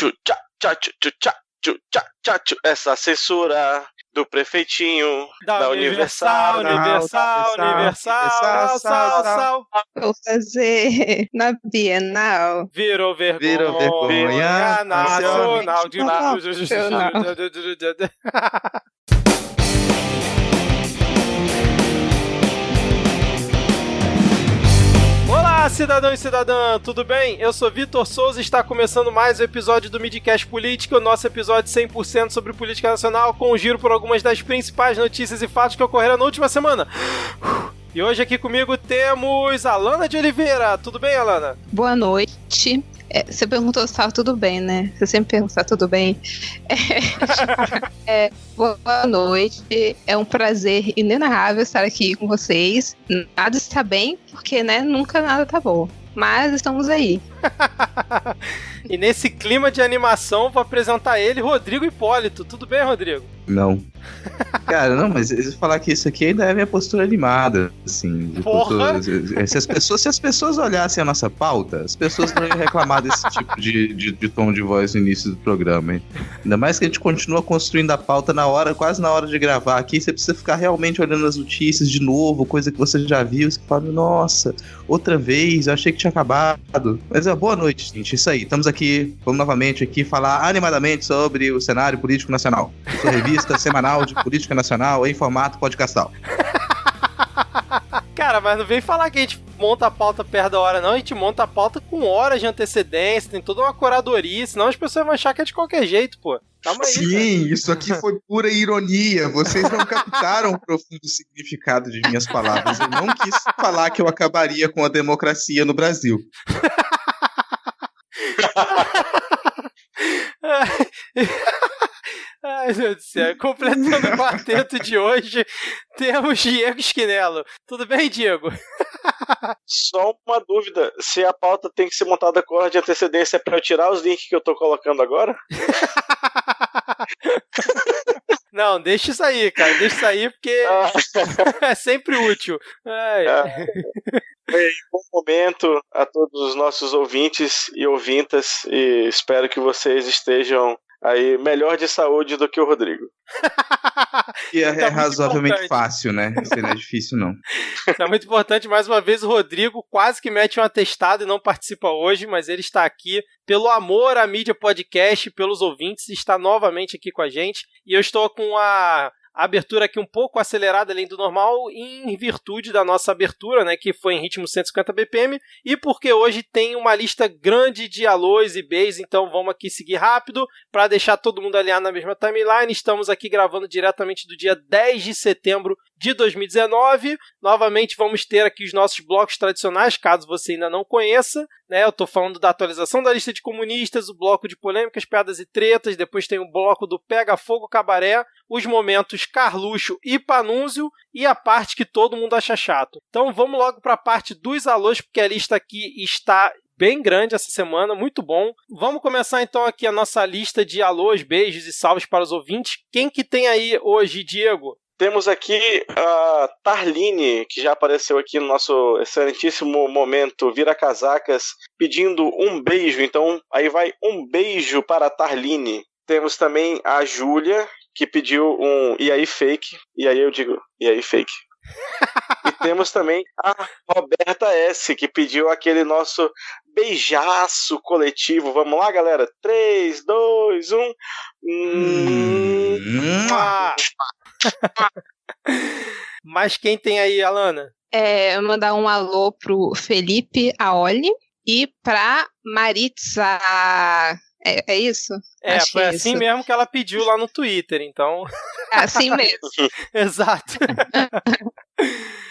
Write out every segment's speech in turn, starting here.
tchu, tchá, tchá, tchu, tchu, tchá, tchu, tchá, tchá, tchu. Essa censura do prefeitinho da Universal. Vou fazer na Bienal. Virou vergonha nacional. Olá, cidadão e cidadã, tudo bem? Eu sou Vitor Souza e está começando mais um episódio do Midcast Política, o nosso episódio 100% sobre política nacional, com um giro por algumas das principais notícias e fatos que ocorreram na última semana. E hoje aqui comigo temos Alana de Oliveira. Tudo bem, Alana? Boa noite. Você perguntou se estava tudo bem, né? Você sempre pergunta se está tudo bem. Boa noite. É um prazer inenarrável estar aqui com vocês. Nada está bem, porque, né, nunca nada tá bom. Mas estamos aí. E nesse clima de animação, vou apresentar ele, Rodrigo Hipólito. Tudo bem, Rodrigo? Não. Cara, não, mas eu falar que isso aqui ainda é minha postura animada, assim. Porra! Se as pessoas olhassem a nossa pauta, as pessoas não iam reclamar desse tipo de tom de voz no início do programa, hein? Ainda mais que a gente continua construindo a pauta quase na hora de gravar aqui, você precisa ficar realmente olhando as notícias de novo, coisa que você já viu, você fala, nossa, outra vez, eu achei que tinha acabado. Mas boa noite, gente, isso aí, estamos aqui, vamos novamente aqui falar animadamente sobre o cenário político nacional. Sua revista semanal de política nacional em formato podcastal. Cara, mas não vem falar que a gente monta a pauta perto da hora, não. A gente monta a pauta com horas de antecedência, tem toda uma curadoria, senão as pessoas vão achar que é de qualquer jeito, pô. Calma aí. Sim, cara. Isso aqui foi pura ironia. Vocês não captaram o profundo significado de minhas palavras. Eu não quis falar que eu acabaria com a democracia no Brasil. Ai, meu Deus do céu. Completando o quarteto de hoje, temos Diego Schinello. Tudo bem, Diego? Só uma dúvida, se a pauta tem que ser montada com hora de antecedência, é pra eu tirar os links que eu tô colocando agora? Não, deixa isso aí, cara. Deixa isso aí, porque é sempre útil. Bom momento a todos os nossos ouvintes e ouvintas, e espero que vocês estejam aí melhor de saúde do que o Rodrigo. E é razoavelmente fácil, né? Isso não é difícil, não. Isso é muito importante. Mais uma vez, o Rodrigo quase que mete um atestado e não participa hoje, mas ele está aqui pelo amor à mídia podcast, pelos ouvintes, está novamente aqui com a gente. E eu estou com a abertura aqui um pouco acelerada além do normal, em virtude da nossa abertura, né, que foi em ritmo 150 BPM, e porque hoje tem uma lista grande de alôs e beijos, então vamos aqui seguir rápido, para deixar todo mundo alinhado na mesma timeline. Estamos aqui gravando diretamente do dia 10 de setembro de 2019, novamente vamos ter aqui os nossos blocos tradicionais, caso você ainda não conheça, né? Eu estou falando da atualização da lista de comunistas, o bloco de polêmicas, piadas e tretas, depois tem o bloco do Pega Fogo Cabaré, os momentos Carluxo e Panúzio e a parte que todo mundo acha chato. Então vamos logo para a parte dos alôs, porque a lista aqui está bem grande essa semana, muito bom. Vamos começar então aqui a nossa lista de alôs, beijos e salves para os ouvintes. Quem que tem aí hoje, Diego? Temos aqui a Tarline, que já apareceu aqui no nosso excelentíssimo momento Vira Casacas, pedindo um beijo. Então, aí vai um beijo para a Tarline. Temos também a Júlia, que pediu um e aí fake. E aí eu digo, e aí fake. E temos também a Roberta S, que pediu aquele nosso beijaço coletivo. Vamos lá, galera? 3, 2, 1. Mas quem tem aí, Alana? Mandar um alô pro Felipe Aoli e pra Maritza. É isso? Acho foi assim isso mesmo que ela pediu lá no Twitter, então. Assim mesmo. Exato.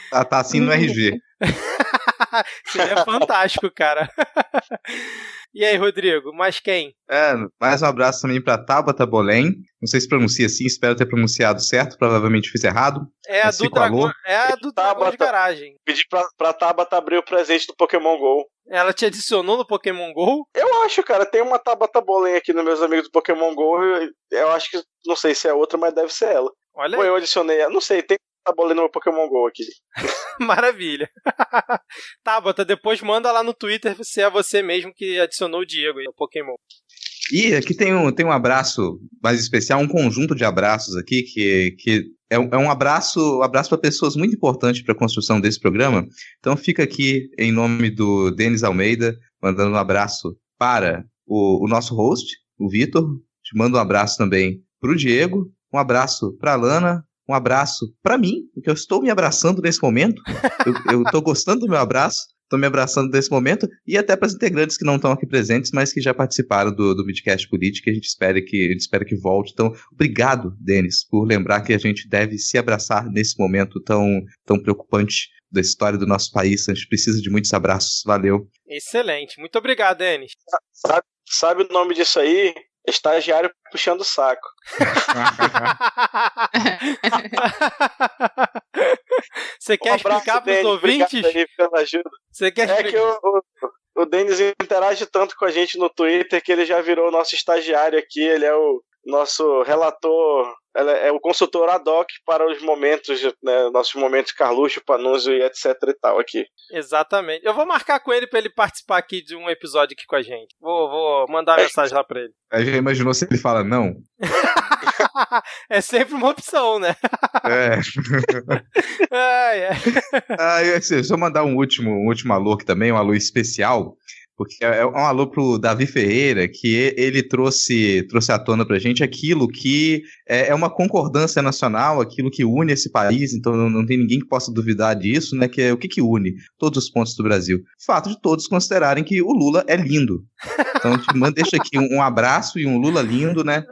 Tá assim no RG. Seria fantástico, cara. E aí, Rodrigo, mais quem? Mais um abraço também pra Tabata Bolém. Não sei se pronuncia assim, espero ter pronunciado certo, provavelmente fiz errado. É a do Dragão, Dragão de Garagem. Pedi pra Tabata abrir o presente do Pokémon GO. Ela te adicionou no Pokémon GO? Eu acho, cara, tem uma Tabata Bolém aqui nos meus amigos do Pokémon GO. Eu acho que, não sei se é outra, mas deve ser ela. Olha aí. Eu adicionei ela, não sei, tem Tabata no meu Pokémon GO aqui. Maravilha. Tabata, depois manda lá no Twitter se é você mesmo que adicionou o Diego aí no Pokémon. E aqui tem um abraço mais especial, um conjunto de abraços aqui, que é um abraço para pessoas muito importantes para a construção desse programa. Então fica aqui em nome do Denis Almeida, mandando um abraço para o nosso host, o Vitor. Te mando um abraço também para o Diego, um abraço para a Lana, um abraço para mim, porque eu estou me abraçando nesse momento. Eu estou gostando do meu abraço. Estou me abraçando nesse momento, e até para os integrantes que não estão aqui presentes, mas que já participaram do Midcast Política, a gente espera que volte. Então, obrigado, Denis, por lembrar que a gente deve se abraçar nesse momento tão preocupante da história do nosso país. A gente precisa de muitos abraços. Valeu. Excelente. Muito obrigado, Denis. Sabe o nome disso aí? Estagiário puxando o saco. Você quer explicar para os ouvintes? Você quer explicar? É que o Denis interage tanto com a gente no Twitter que ele já virou o nosso estagiário aqui. Ele é o nosso relator, é o consultor ad hoc para os momentos, né, nossos momentos Carluxo, Panunzio e etc e tal aqui. Exatamente. Eu vou marcar com ele para ele participar aqui de um episódio aqui com a gente. Vou mandar uma mensagem lá para ele. Aí já imaginou se ele fala não? É sempre uma opção, né? Só mandar um último alô aqui também, um alô especial, porque é um alô pro Davi Ferreira, que ele trouxe à tona pra gente aquilo que é uma concordância nacional, aquilo que une esse país, então não tem ninguém que possa duvidar disso, né? Que é o que une todos os pontos do Brasil. O fato de todos considerarem que o Lula é lindo. Então, deixa aqui um abraço e um Lula lindo, né?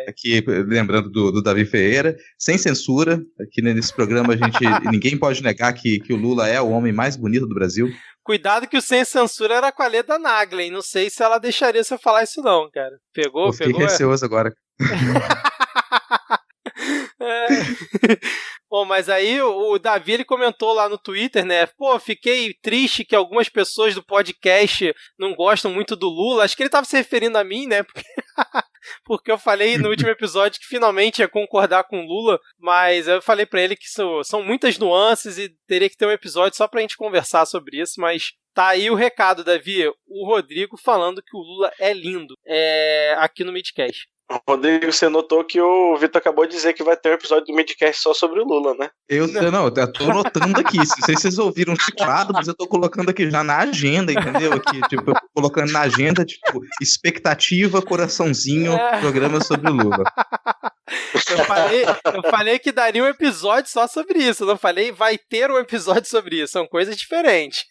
Aqui, lembrando do Davi Ferreira, sem censura. Aqui nesse programa ninguém pode negar que o Lula é o homem mais bonito do Brasil. Cuidado que o sem censura era com a Leda Nagler. Não sei se ela deixaria você falar isso não, cara. Pegou? Fiquei receoso agora. Bom, mas aí o Davi, ele comentou lá no Twitter, né? Pô, fiquei triste que algumas pessoas do podcast não gostam muito do Lula. Acho que ele tava se referindo a mim, né? Porque eu falei no último episódio que finalmente ia concordar com o Lula, mas eu falei pra ele que são muitas nuances e teria que ter um episódio só pra gente conversar sobre isso, mas tá aí o recado, Davi. O Rodrigo falando que o Lula é lindo aqui no Midcast. Rodrigo, você notou que o Vitor acabou de dizer que vai ter um episódio do Midcast só sobre o Lula, né? Eu tô anotando aqui. Não sei se vocês ouviram o teclado, mas eu tô colocando aqui já na agenda, entendeu? Aqui, colocando na agenda, expectativa, coraçãozinho, programa sobre o Lula. Eu falei que daria um episódio só sobre isso. Eu não falei vai ter um episódio sobre isso. São coisas diferentes.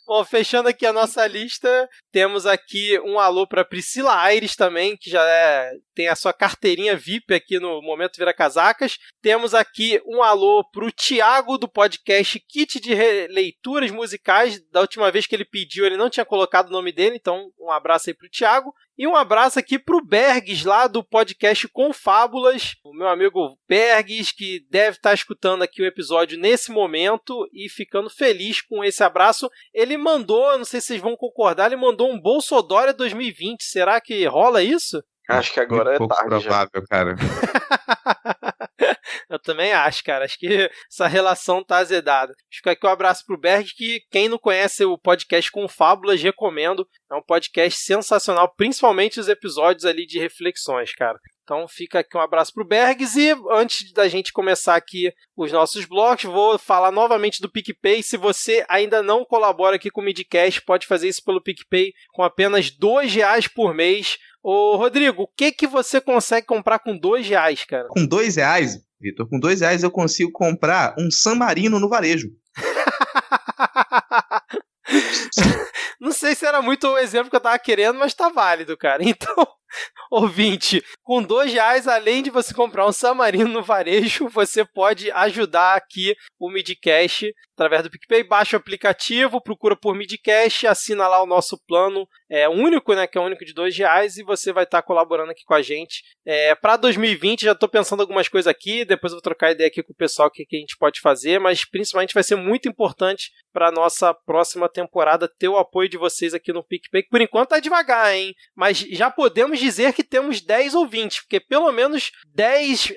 Bom, fechando aqui a nossa lista, temos aqui um alô para Priscila Aires também, que já tem a sua carteirinha VIP aqui no Momento Vira Casacas. Temos aqui um alô para o Thiago do podcast Kit de Leituras Musicais. Da última vez que ele pediu, ele não tinha colocado o nome dele, então um abraço aí para o Thiago. E um abraço aqui pro Bergs, lá do podcast Confábulas, o meu amigo Bergs, que deve estar escutando aqui o episódio nesse momento e ficando feliz com esse abraço. Ele mandou, não sei se vocês vão concordar, ele mandou um Bolsodória 2020. Será que rola isso? Acho que agora pouco tarde. Provável, já. Cara. Eu também acho, cara. Acho que essa relação tá azedada. Fica aqui um abraço pro Berg, que quem não conhece o podcast Confábulas, recomendo. É um podcast sensacional, principalmente os episódios ali de reflexões, cara. Então fica aqui um abraço pro Bergs. E antes da gente começar aqui os nossos blocos, vou falar novamente do PicPay. Se você ainda não colabora aqui com o Midcast, pode fazer isso pelo PicPay com apenas R$2 por mês. Ô, Rodrigo, o que você consegue comprar com R$2, cara? Com R$2, Vitor, com R$2 eu consigo comprar um San Marino no varejo. Não sei se era muito o exemplo que eu tava querendo, mas tá válido, cara. Então, ouvinte, com R$2, além de você comprar um San Marino no varejo, você pode ajudar aqui o Midcast através do PicPay. Baixa o aplicativo, procura por Midcast, assina lá o nosso plano único, né, que é o único de R$2, e você vai estar colaborando aqui com a gente. Para 2020, já estou pensando algumas coisas aqui, depois eu vou trocar ideia aqui com o pessoal o que a gente pode fazer, mas principalmente vai ser muito importante para nossa próxima temporada ter o apoio de vocês aqui no PicPay. Por enquanto tá devagar, hein? Mas já podemos dizer que temos 10 ouvintes, porque pelo menos 10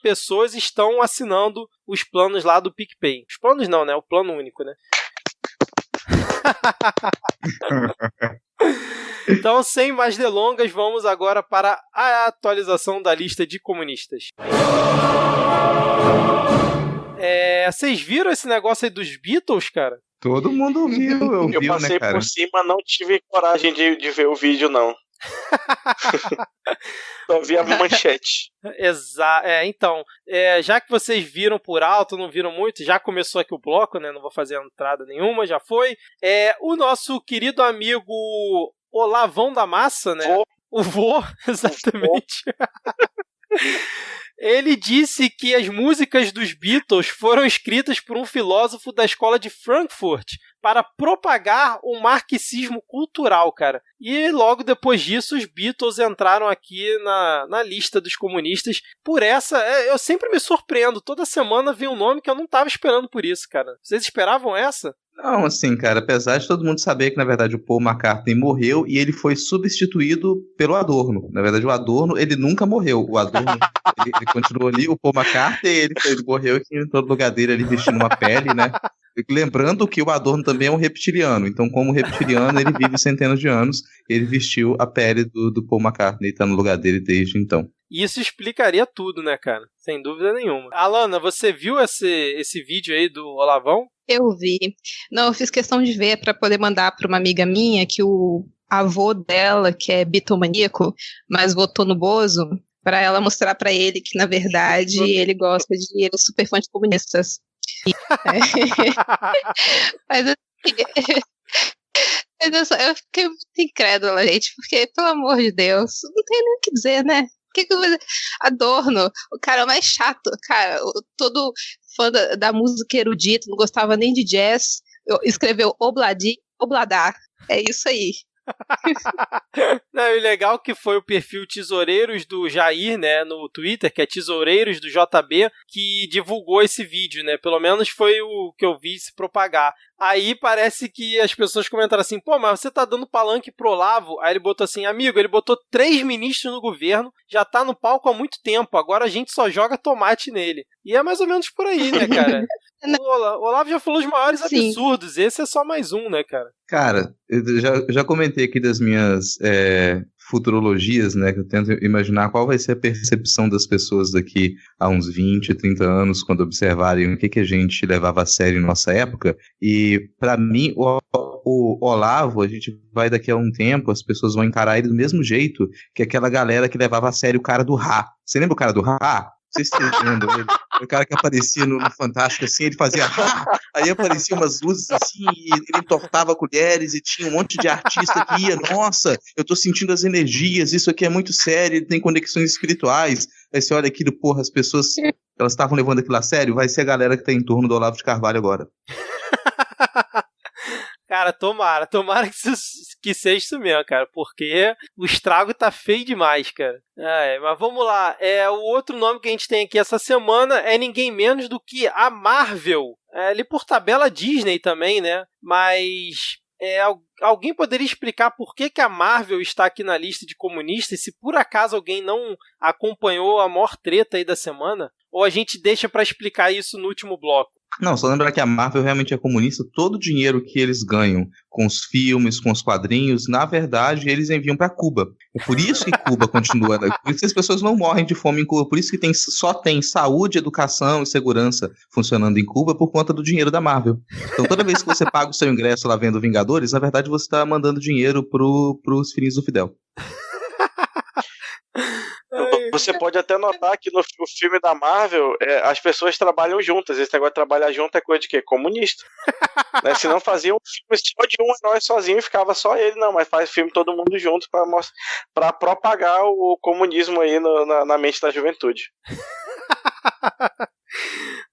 pessoas estão assinando os planos lá do PicPay. Os planos não, né? O plano único, né? Então, sem mais delongas, vamos agora para a atualização da lista de comunistas. Vocês viram esse negócio aí dos Beatles, cara? Todo mundo viu, eu passei por cima, não tive coragem de ver o vídeo, não. Só vi a manchete. Então, já que vocês viram por alto, não viram muito, já começou aqui o bloco, né? Não vou fazer entrada nenhuma, já foi. O nosso querido amigo Olavão da Massa, né? O vô, exatamente. Ele disse que as músicas dos Beatles foram escritas por um filósofo da escola de Frankfurt para propagar o marxismo cultural, cara. E logo depois disso, os Beatles entraram aqui na lista dos comunistas. Por essa, eu sempre me surpreendo. Toda semana vem um nome que eu não estava esperando por isso, cara. Vocês esperavam essa? Não, assim, cara, apesar de todo mundo saber que, na verdade, o Paul McCartney morreu e ele foi substituído pelo Adorno. Na verdade, o Adorno, ele nunca morreu. O Adorno, ele continuou ali, o Paul McCartney, ele morreu aqui em todo lugar dele, ali vestindo uma pele, né? Lembrando que o Adorno também é um reptiliano, então como reptiliano ele vive centenas de anos, ele vestiu a pele do Paul McCartney e tá no lugar dele desde então. Isso explicaria tudo, né, cara? Sem dúvida nenhuma. Alana, você viu esse vídeo aí do Olavão? Eu vi. Não, eu fiz questão de ver para poder mandar para uma amiga minha que o avô dela, que é bitomaníaco, mas votou no Bozo, para ela mostrar para ele que, na verdade, ele gosta de... Ele é super fã de comunistas. Mas eu fiquei muito incrédula, gente, porque, pelo amor de Deus, não tem nem o que dizer, né? Que eu vou dizer? Adorno, o cara mais chato, cara, todo fã da música erudita, não gostava nem de jazz, escreveu Obladar, é isso aí. Não, e legal que foi o perfil Tesoureiros do Jair, né, no Twitter, que é Tesoureiros do JB, que divulgou esse vídeo, né, pelo menos foi o que eu vi se propagar. Aí parece que as pessoas comentaram assim, pô, mas você tá dando palanque pro Olavo? Aí ele botou assim, amigo, ele botou 3 ministros no governo, já tá no palco há muito tempo, agora a gente só joga tomate nele. E é mais ou menos por aí, né, cara? O Olavo já falou os maiores absurdos, esse é só mais um, né, cara? Cara, eu já comentei aqui das minhas futurologias, né, que eu tento imaginar qual vai ser a percepção das pessoas daqui a uns 20, 30 anos, quando observarem o que a gente levava a sério em nossa época, e pra mim, o Olavo, a gente vai daqui a um tempo, as pessoas vão encarar ele do mesmo jeito que aquela galera que levava a sério o cara do Rá. Você lembra o cara do Rá? Não sei se vocês lembram dele. O cara que aparecia no Fantástico, assim, ele fazia aí apareciam umas luzes assim, e ele entortava colheres, e tinha um monte de artista que ia, nossa, eu tô sentindo as energias, isso aqui é muito sério, ele tem conexões espirituais. Aí você olha aquilo, porra, as pessoas, elas estavam levando aquilo a sério, vai ser a galera que tá em torno do Olavo de Carvalho agora. Cara, tomara que seja isso mesmo, cara, porque o estrago tá feio demais, cara. Mas vamos lá, o outro nome que a gente tem aqui essa semana é ninguém menos do que a Marvel. Ali por tabela Disney também, né? Mas alguém poderia explicar por que a Marvel está aqui na lista de comunistas, se por acaso alguém não acompanhou a maior treta aí da semana? Ou a gente deixa pra explicar isso no último bloco? Não, só lembrar que a Marvel realmente é comunista. Todo o dinheiro que eles ganham com os filmes, com os quadrinhos, na verdade, eles enviam para Cuba. É por isso que Cuba continua, né? Por isso que as pessoas não morrem de fome em Cuba, por isso que só tem saúde, educação e segurança funcionando em Cuba por conta do dinheiro da Marvel. Então toda vez que você paga o seu ingresso lá vendo Vingadores, na verdade você está mandando dinheiro pros filhos do Fidel. Você pode até notar que no filme da Marvel, as pessoas trabalham juntas. Esse negócio de trabalhar junto é coisa de quê? Comunista. Né? Se não faziam um filme só de um herói sozinho e ficava só ele, não, mas faz filme todo mundo junto pra propagar o comunismo aí na mente da juventude.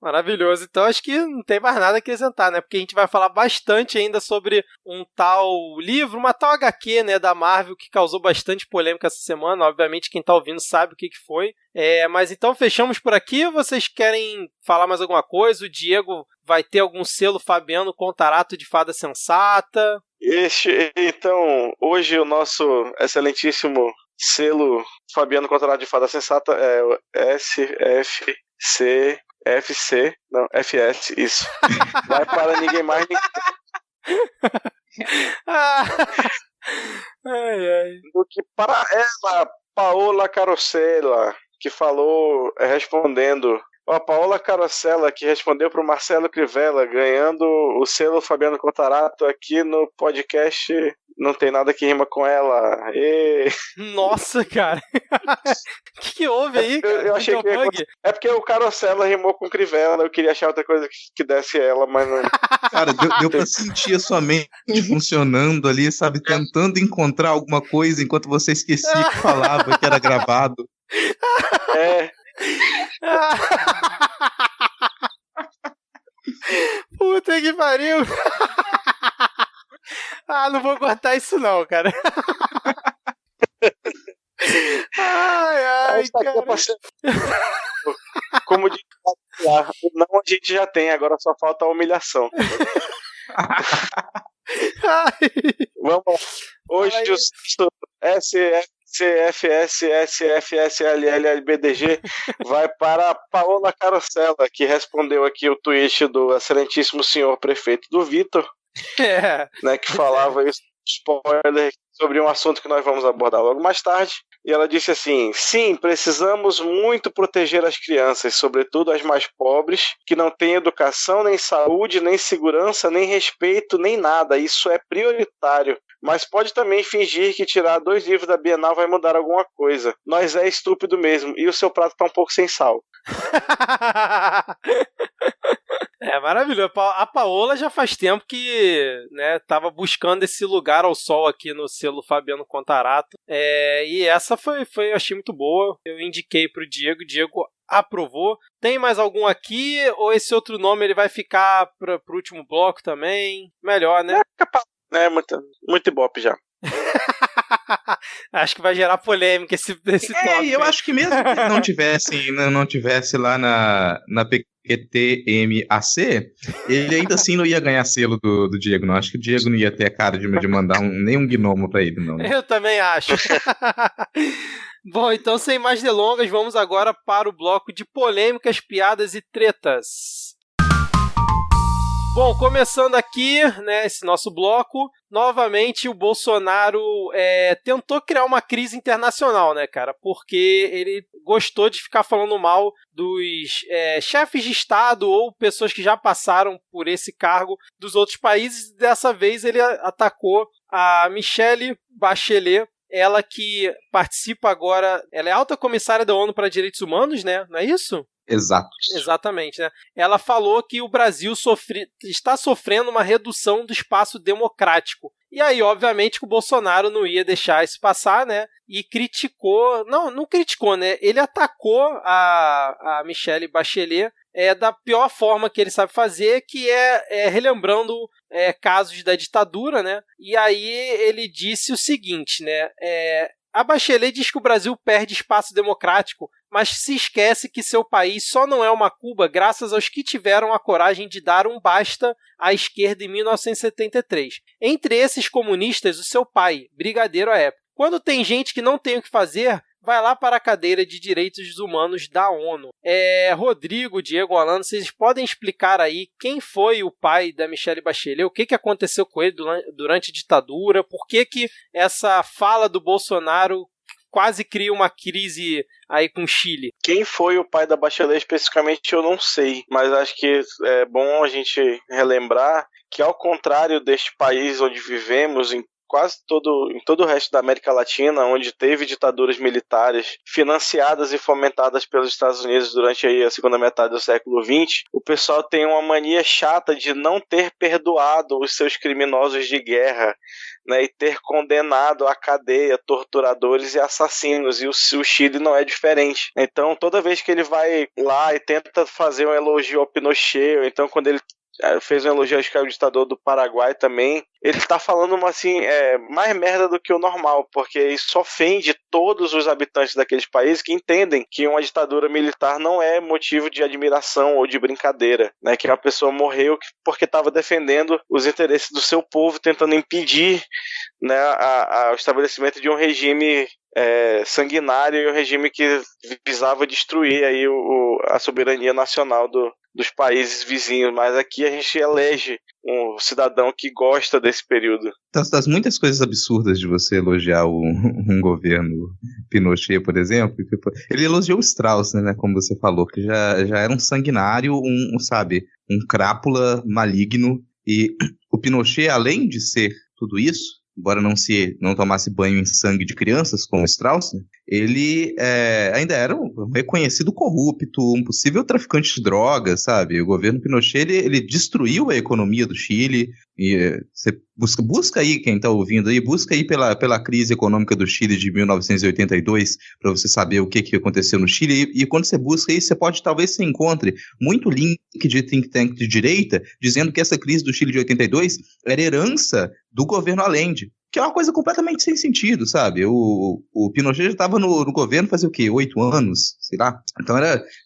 Maravilhoso. Então acho que não tem mais nada a acrescentar, né? Porque a gente vai falar bastante ainda sobre um tal livro, uma tal HQ, né, da Marvel, que causou bastante polêmica essa semana. Obviamente quem tá ouvindo sabe o que foi. Mas então fechamos por aqui. Vocês querem falar mais alguma coisa? O Diego vai ter algum selo Fabiano Contarato de Fada Sensata? Então, hoje o nosso excelentíssimo selo Fabiano Contarato de Fada Sensata é o FS, isso. Vai para ninguém mais, Do que para ela, Paola Carosella, que falou, respondendo. A Paola Carosella, que respondeu para o Marcelo Crivella, ganhando o selo Fabiano Contarato aqui no podcast. Não tem nada que rima com ela. Nossa, cara. O que houve aí, cara? Eu achei que é porque o Carosella rimou com Crivella. Eu queria achar outra coisa que desse ela, mas não. Cara, deu pra sentir a sua mente funcionando ali, sabe? Tentando encontrar alguma coisa enquanto você esquecia que falava, que era gravado. Puta que pariu. Não vou cortar isso não, cara. Ai, cara. Como diz não, a gente já tem, agora só falta a humilhação. Vamos lá. Hoje o CFSSFSLLBDG vai para a Paola Carosella, que respondeu aqui o tweet do excelentíssimo senhor prefeito do Vitor, né, que falava isso, spoiler, sobre um assunto que nós vamos abordar logo mais tarde. E ela disse assim: sim, precisamos muito proteger as crianças, sobretudo as mais pobres, que não têm educação, nem saúde, nem segurança, nem respeito, nem nada. Isso é prioritário. Mas pode também fingir que tirar 2 livros da Bienal vai mudar alguma coisa. Nós é estúpido mesmo. E o seu prato tá um pouco sem sal. Maravilhoso. A Paola já faz tempo que, né, tava buscando esse lugar ao sol aqui no selo Fabiano Contarato. E essa eu achei muito boa. Eu indiquei pro Diego. O Diego aprovou. Tem mais algum aqui? Ou esse outro nome ele vai ficar pro último bloco também? Melhor, né? Muito ibope já. Acho que vai gerar polêmica esse tópico. Eu acho que mesmo que não tivesse lá na PQTMAC, ele ainda assim não ia ganhar selo do Diego, não. Acho que o Diego não ia ter a cara de mandar nem um gnomo pra ele, não. Eu também acho. Bom, então sem mais delongas, vamos agora para o bloco de polêmicas, piadas e tretas. Bom, começando aqui, né, esse nosso bloco, novamente o Bolsonaro tentou criar uma crise internacional, né, cara? Porque ele gostou de ficar falando mal dos chefes de Estado ou pessoas que já passaram por esse cargo dos outros países. Dessa vez ele atacou a Michelle Bachelet, ela que participa agora, ela é alta comissária da ONU para Direitos Humanos, né? Não é isso? Exato. Exatamente, né? Ela falou que o Brasil está sofrendo uma redução do espaço democrático. E aí, obviamente, que o Bolsonaro não ia deixar isso passar, né? E criticou... Não criticou, né? Ele atacou a Michelle Bachelet da pior forma que ele sabe fazer, que é relembrando casos da ditadura, né? E aí ele disse o seguinte, né? A Bachelet diz que o Brasil perde espaço democrático, mas se esquece que seu país só não é uma Cuba graças aos que tiveram a coragem de dar um basta à esquerda em 1973. Entre esses comunistas, o seu pai, brigadeiro à época. Quando tem gente que não tem o que fazer, vai lá para a cadeira de direitos humanos da ONU. Rodrigo, Diego, Alano, vocês podem explicar aí quem foi o pai da Michelle Bachelet, o que aconteceu com ele durante a ditadura, por que essa fala do Bolsonaro quase cria uma crise aí com o Chile? Quem foi o pai da Bachelet especificamente eu não sei, mas acho que é bom a gente relembrar que, ao contrário deste país onde vivemos, em todo o resto da América Latina, onde teve ditaduras militares financiadas e fomentadas pelos Estados Unidos durante aí a segunda metade do século XX, o pessoal tem uma mania chata de não ter perdoado os seus criminosos de guerra, né, e ter condenado à cadeia torturadores e assassinos, e o Chile não é diferente. Então, toda vez que ele vai lá e tenta fazer um elogio ao Pinochet, ou então quando ele fez um elogio ao ditador do Paraguai também, ele tá falando mais merda do que o normal, porque isso ofende todos os habitantes daqueles países que entendem que uma ditadura militar não é motivo de admiração ou de brincadeira, né? Que uma pessoa morreu porque estava defendendo os interesses do seu povo, tentando impedir, né, o estabelecimento de um regime sanguinário e um regime que visava destruir aí a soberania nacional do dos países vizinhos, mas aqui a gente elege um cidadão que gosta desse período. Das muitas coisas absurdas de você elogiar um governo Pinochet, por exemplo, ele elogiou o Strauss, né, como você falou, que já era um sanguinário, um crápula maligno, e o Pinochet, além de ser tudo isso, embora não tomasse banho em sangue de crianças, como Strauss, né, ele ainda era um reconhecido corrupto, um possível traficante de drogas, sabe? O governo Pinochet, ele destruiu a economia do Chile, e você busca aí, quem está ouvindo aí, busca aí pela crise econômica do Chile de 1982, para você saber o que aconteceu no Chile, e quando você busca aí, talvez você encontre muito link de think tank de direita, dizendo que essa crise do Chile de 82 era herança do governo Allende, que é uma coisa completamente sem sentido, sabe? O Pinochet já estava no governo fazia o quê? 8 anos, sei lá. Então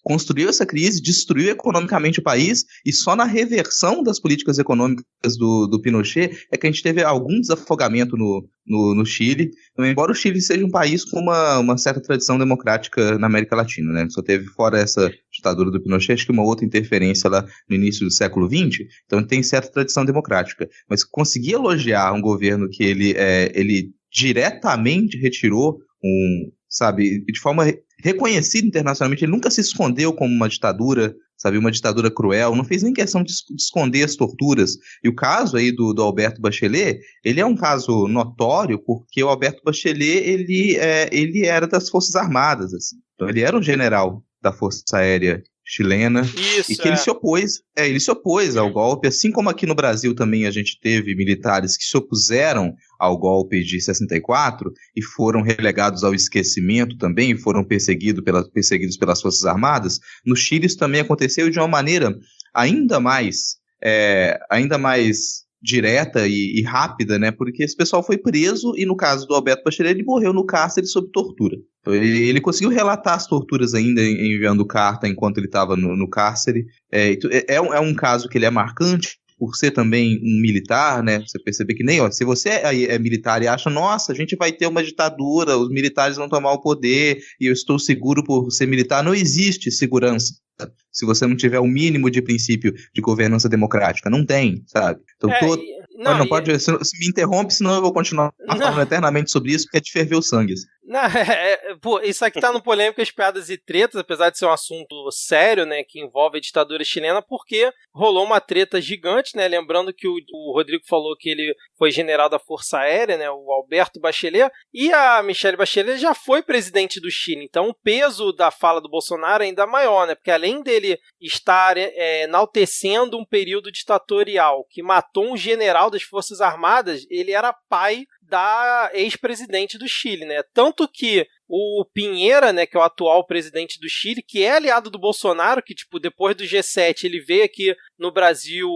construiu essa crise, destruiu economicamente o país, e só na reversão das políticas econômicas do Pinochet é que a gente teve algum desafogamento no Chile, embora o Chile seja um país com uma certa tradição democrática na América Latina, né? Só teve, fora essa ditadura do Pinochet, acho que uma outra interferência lá no início do século XX, então tem certa tradição democrática. Mas conseguir elogiar um governo que ele diretamente retirou sabe, de forma reconhecida internacionalmente, ele nunca se escondeu como uma ditadura, sabe, uma ditadura cruel, não fez nem questão de esconder as torturas. E o caso aí do Alberto Bachelet, ele é um caso notório, porque o Alberto Bachelet, ele era das Forças Armadas, assim. Então ele era um general da Força Aérea chilena, e que ele se opôs ao golpe, assim como aqui no Brasil também a gente teve militares que se opuseram ao golpe de 64 e foram relegados ao esquecimento também, e foram perseguidos pelas Forças Armadas. No Chile isso também aconteceu de uma maneira ainda mais direta e rápida, né? Porque esse pessoal foi preso e, no caso do Alberto Bachelet, ele morreu no cárcere sob tortura. Ele conseguiu relatar as torturas ainda enviando carta enquanto ele estava no cárcere. É um caso que ele é marcante por ser também um militar, né? Você perceber que se você é militar e acha, nossa, a gente vai ter uma ditadura, os militares vão tomar o poder e eu estou seguro por ser militar, não existe segurança se você não tiver o mínimo de princípio de governança democrática. Não tem, sabe? Então não pode. Se me interrompe, senão eu vou continuar falando eternamente sobre isso, porque é de ferver o sangue. Isso aqui tá no Polêmicas, Piadas e Tretas, apesar de ser um assunto sério, né, que envolve a ditadura chilena, porque rolou uma treta gigante, né, lembrando que o Rodrigo falou que ele foi general da Força Aérea, né, o Alberto Bachelet, e a Michelle Bachelet já foi presidente do Chile, então o peso da fala do Bolsonaro é ainda maior, né, porque além dele estar enaltecendo um período ditatorial que matou um general das Forças Armadas, ele era pai da ex-presidente do Chile, né? Tanto que o Piñera, né, que é o atual presidente do Chile, que é aliado do Bolsonaro, que, tipo, depois do G7 ele veio aqui no Brasil,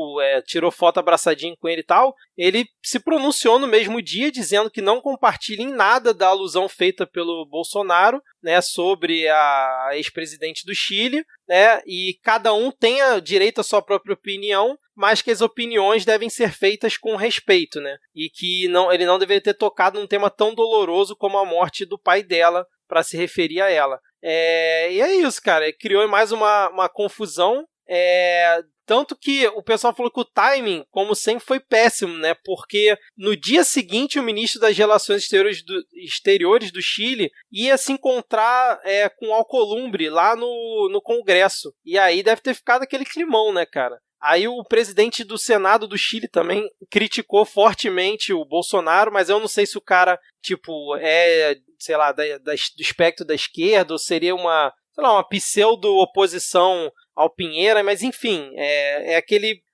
tirou foto abraçadinho com ele e tal, ele se pronunciou no mesmo dia dizendo que não compartilha em nada da alusão feita pelo Bolsonaro, né, sobre a ex-presidente do Chile, né, e cada um tem direito à sua própria opinião, mas que as opiniões devem ser feitas com respeito, né, e que ele não deveria ter tocado num tema tão doloroso como a morte do pai dela, para se referir a ela. E é isso, cara, criou mais uma confusão, tanto que o pessoal falou que o timing, como sempre, foi péssimo, né? Porque no dia seguinte o ministro das Relações Exteriores do Chile ia se encontrar com Alcolumbre lá no Congresso. E aí deve ter ficado aquele climão, né, cara? Aí o presidente do Senado do Chile também criticou fortemente o Bolsonaro, mas eu não sei se o cara, tipo, sei lá, do espectro da esquerda, ou seria uma pseudo-oposição ao Piñera, mas enfim,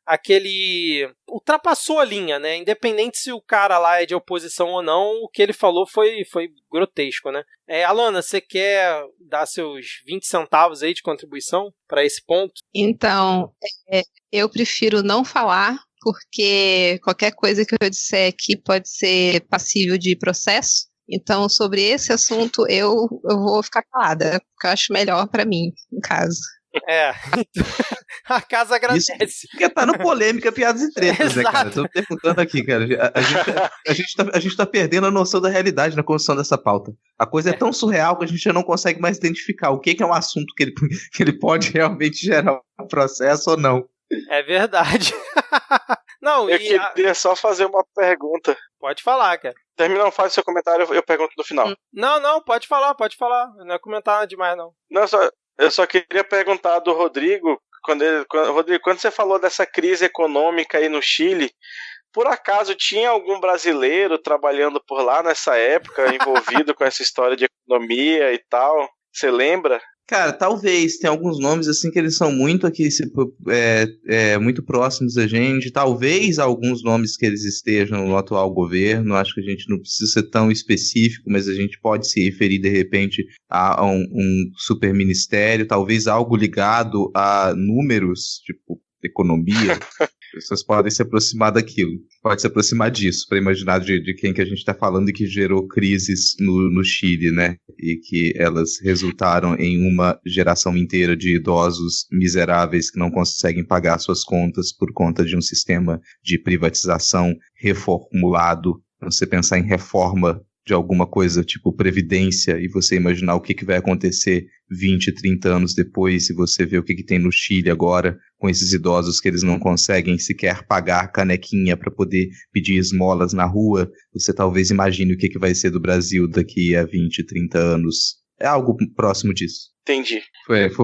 aquele ultrapassou a linha, né? Independente se o cara lá é de oposição ou não, o que ele falou foi grotesco, né? Alana, você quer dar seus 20 centavos aí de contribuição para esse ponto? Então, eu prefiro não falar, porque qualquer coisa que eu disser aqui pode ser passível de processo. Então, sobre esse assunto, eu vou ficar calada, porque eu acho melhor para mim, no caso. A casa agradece. Isso porque tá no polêmica, piadas e tretas, né, cara? Tô perguntando aqui, cara. A gente tá perdendo a noção da realidade na construção dessa pauta. A coisa é tão surreal que a gente já não consegue mais identificar o que é um assunto que ele pode realmente gerar um processo ou não. É verdade. Não, eu queria só fazer uma pergunta. Pode falar, cara. Termina, faz o seu comentário, eu pergunto no final. Não, pode falar. Não é comentar nada demais, não. Não, eu só queria perguntar do Rodrigo, Rodrigo, quando você falou dessa crise econômica aí no Chile, por acaso tinha algum brasileiro trabalhando por lá nessa época, envolvido com essa história de economia e tal? Você lembra? Cara, talvez. Tem alguns nomes assim que eles são muito aqui, muito próximos da gente. Talvez alguns nomes que eles estejam no atual governo. Acho que a gente não precisa ser tão específico, mas a gente pode se referir de repente a um super ministério. Talvez algo ligado a números, tipo economia. Pessoas podem se aproximar daquilo. Pode se aproximar disso, para imaginar de quem que a gente está falando e que gerou crises no Chile, né? E que elas resultaram em uma geração inteira de idosos miseráveis que não conseguem pagar suas contas por conta de um sistema de privatização reformulado. Você pensar em reforma de alguma coisa tipo previdência e você imaginar o que vai acontecer 20, 30 anos depois, se você vê o que tem no Chile agora, com esses idosos que eles não conseguem sequer pagar canequinha para poder pedir esmolas na rua, você talvez imagine o que vai ser do Brasil daqui a 20, 30 anos. É algo próximo disso. Entendi.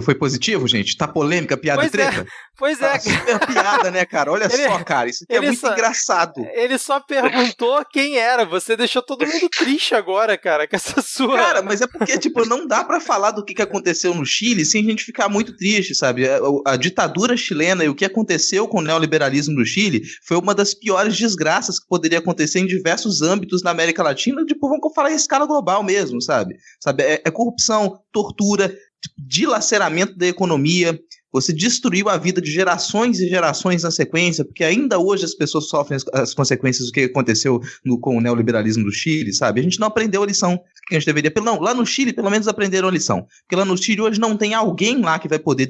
Foi positivo, gente? Tá polêmica, piada e treta? Pois é. Tá super piada, né, cara? Olha só, cara, isso aqui é muito engraçado. Ele só perguntou quem era. Você deixou todo mundo triste agora, cara, com essa sua... Cara, mas é porque, tipo, não dá pra falar do que aconteceu no Chile sem a gente ficar muito triste, sabe? A ditadura chilena e o que aconteceu com o neoliberalismo no Chile foi uma das piores desgraças que poderia acontecer em diversos âmbitos na América Latina, tipo, vamos falar em escala global mesmo, sabe? É corrupção, tortura, dilaceramento da economia. Você destruiu a vida de gerações e gerações na sequência, porque ainda hoje as pessoas sofrem as consequências do que aconteceu com o neoliberalismo do Chile, sabe? A gente não aprendeu a lição que a gente deveria... Não, lá no Chile pelo menos aprenderam a lição, porque lá no Chile hoje não tem alguém lá que vai poder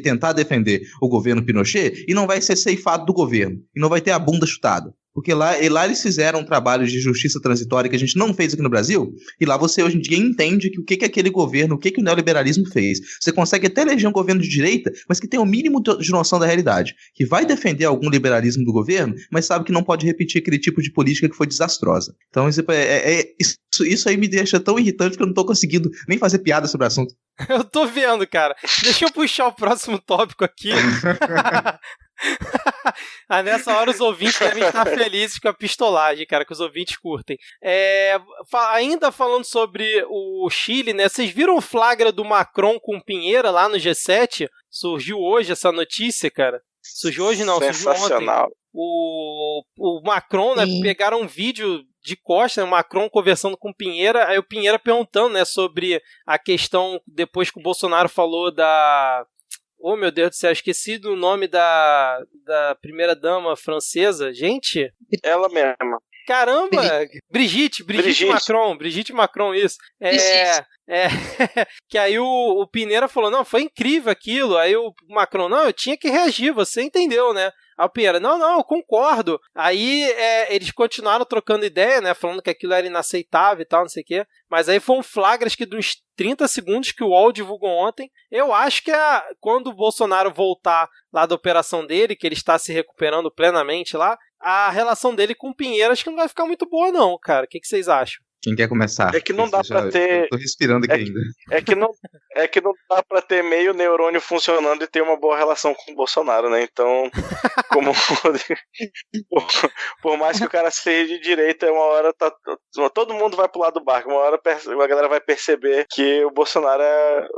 tentar defender o governo Pinochet e não vai ser ceifado do governo, e não vai ter a bunda chutada. Porque lá eles fizeram um trabalho de justiça transitória que a gente não fez aqui no Brasil, e lá você hoje em dia entende que o que aquele governo, o que o neoliberalismo fez. Você consegue até eleger um governo de direita, mas que tem o mínimo de noção da realidade, que vai defender algum liberalismo do governo, mas sabe que não pode repetir aquele tipo de política que foi desastrosa. Então isso aí me deixa tão irritante que eu não tô conseguindo nem fazer piada sobre o assunto. Eu tô vendo, cara. Deixa eu puxar o próximo tópico aqui. Nessa hora os ouvintes devem estar felizes com a pistolagem, cara, que os ouvintes curtem. Ainda falando sobre o Chile, né? Vocês viram o flagra do Macron com o Pinheira lá no G7? Surgiu hoje essa notícia, cara? Surgiu hoje não, surgiu ontem. O Macron, né? Pegaram um vídeo de costa, o Macron conversando com o Pinheira, aí o Pinheira perguntando, né, sobre a questão, depois que o Bolsonaro falou da... Oh, meu Deus do céu, esqueci do nome da primeira-dama francesa. Gente? Ela mesma. Caramba! Brigitte Macron, isso. Que aí o Pinheira falou, não, foi incrível aquilo. Aí o Macron, não, eu tinha que reagir, você entendeu, né? Aí o Pinheira, não, eu concordo. Aí eles continuaram trocando ideia, né? Falando que aquilo era inaceitável e tal, não sei o quê. Mas aí foi um flagra, acho que de uns 30 segundos que o UOL divulgou ontem. Eu acho que quando o Bolsonaro voltar lá da operação dele, que ele está se recuperando plenamente lá, a relação dele com o Pinheiro acho que não vai ficar muito boa não, cara. O que vocês acham? Quem quer começar? É que não dá pra ter... Eu tô respirando aqui ainda. É que não dá pra ter meio neurônio funcionando e ter uma boa relação com o Bolsonaro, né? Então, por mais que o cara seja de direita, uma hora todo mundo vai pro lado do barco. Uma hora a galera vai perceber que o Bolsonaro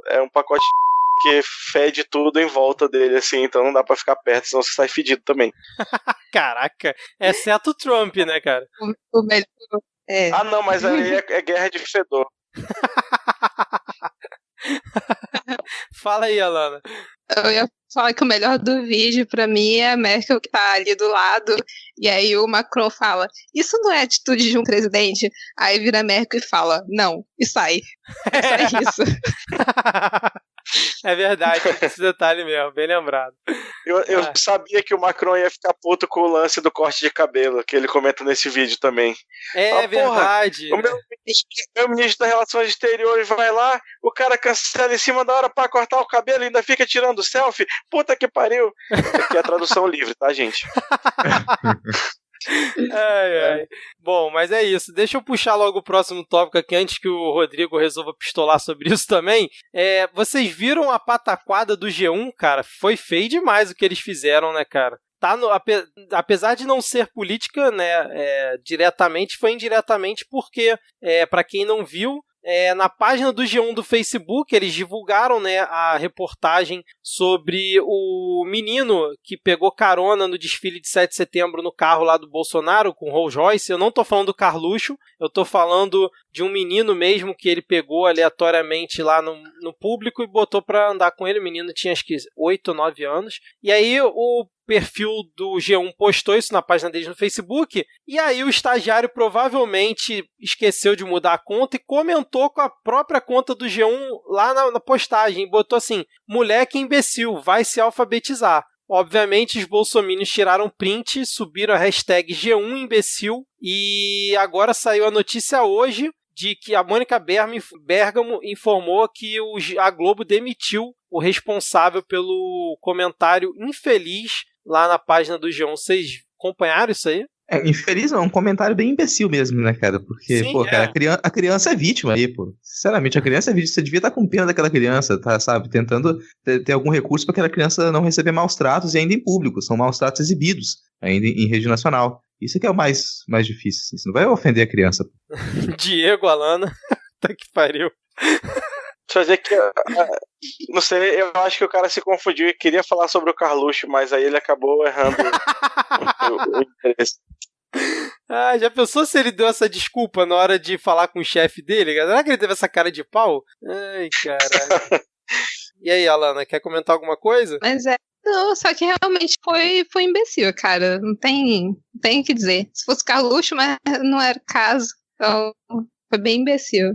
é um pacote que fede tudo em volta dele, assim. Então não dá pra ficar perto, senão você sai fedido também. Caraca, exceto o Trump, né, cara? O melhor... Ah, não, mas aí é guerra de fedor. Fala aí, Alana. Eu ia falar que o melhor do vídeo pra mim é a Merkel que tá ali do lado, e aí o Macron fala, isso não é atitude de um presidente? Aí vira a Merkel e fala, não, e sai. É só isso. É verdade, esse detalhe mesmo, bem lembrado. Eu sabia que o Macron ia ficar puto com o lance do corte de cabelo, que ele comenta nesse vídeo também. É verdade. O meu ministro das Relações Exteriores vai lá, o cara cancela em cima da hora pra cortar o cabelo e ainda fica tirando selfie. Puta que pariu. Aqui é a tradução livre, tá, gente? Ai. Bom, mas é isso. Deixa eu puxar logo o próximo tópico aqui antes que o Rodrigo resolva pistolar sobre isso também. Vocês viram a pataquada do G1, cara? Foi feio demais o que eles fizeram, né, cara? Apesar de não ser política, né, diretamente, foi indiretamente porque, para quem não viu, na página do G1 do Facebook, eles divulgaram, né, a reportagem sobre o menino que pegou carona no desfile de 7 de setembro no carro lá do Bolsonaro, com Rolls Royce. Eu não tô falando do Carluxo, eu tô falando de um menino mesmo que ele pegou aleatoriamente lá no público e botou pra andar com ele. O menino tinha acho que 8 ou 9 anos. E aí o perfil do G1 postou isso na página deles no Facebook, e aí o estagiário provavelmente esqueceu de mudar a conta e comentou com a própria conta do G1 lá na postagem, botou assim: moleque imbecil, vai se alfabetizar. Obviamente os bolsominions tiraram print, subiram a hashtag G1 imbecil, e agora saiu a notícia hoje de que a Mônica Bergamo informou que a Globo demitiu o responsável pelo comentário infeliz lá na página do G1. Vocês acompanharam isso aí? Infeliz não, um comentário bem imbecil mesmo, né, cara? Porque, sim, cara, a criança é vítima aí, pô. Sinceramente, a criança é vítima. Você devia estar com pena daquela criança, tá, sabe? Tentando ter algum recurso para aquela criança não receber maus tratos, e ainda em público. São maus tratos exibidos, ainda em rede nacional. Isso que é o mais difícil, assim. Você não vai ofender a criança. Diego, Alana. Tá que pariu. Deixa eu dizer que, não sei, eu acho que o cara se confundiu e queria falar sobre o Carluxo, mas aí ele acabou errando o interesse. Já pensou se ele deu essa desculpa na hora de falar com o chefe dele? Será que ele teve essa cara de pau? Ai, caralho. E aí, Alana, quer comentar alguma coisa? Não, só que realmente foi imbecil, cara. Não tem o que dizer. Se fosse Carluxo, mas não era o caso. Então, foi bem imbecil.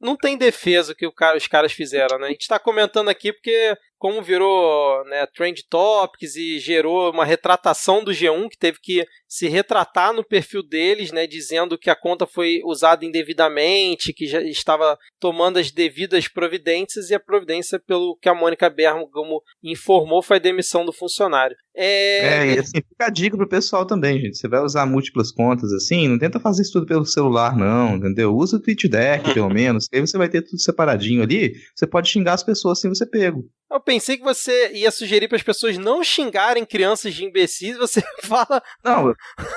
Não tem defesa o que os caras fizeram, né? A gente tá comentando aqui porque, como virou, né, Trend Topics e gerou uma retratação do G1, que teve que se retratar no perfil deles, né, dizendo que a conta foi usada indevidamente, que já estava tomando as devidas providências, e a providência, pelo que a Mônica Bergamo informou, foi a demissão do funcionário. E assim, fica a dica pro pessoal também, gente. Você vai usar múltiplas contas assim, não tenta fazer isso tudo pelo celular, não, entendeu? Usa o TweetDeck, pelo menos, que aí você vai ter tudo separadinho ali, você pode xingar as pessoas sem você pego. Eu pensei que você ia sugerir para as pessoas não xingarem crianças de imbecis, você fala... Não,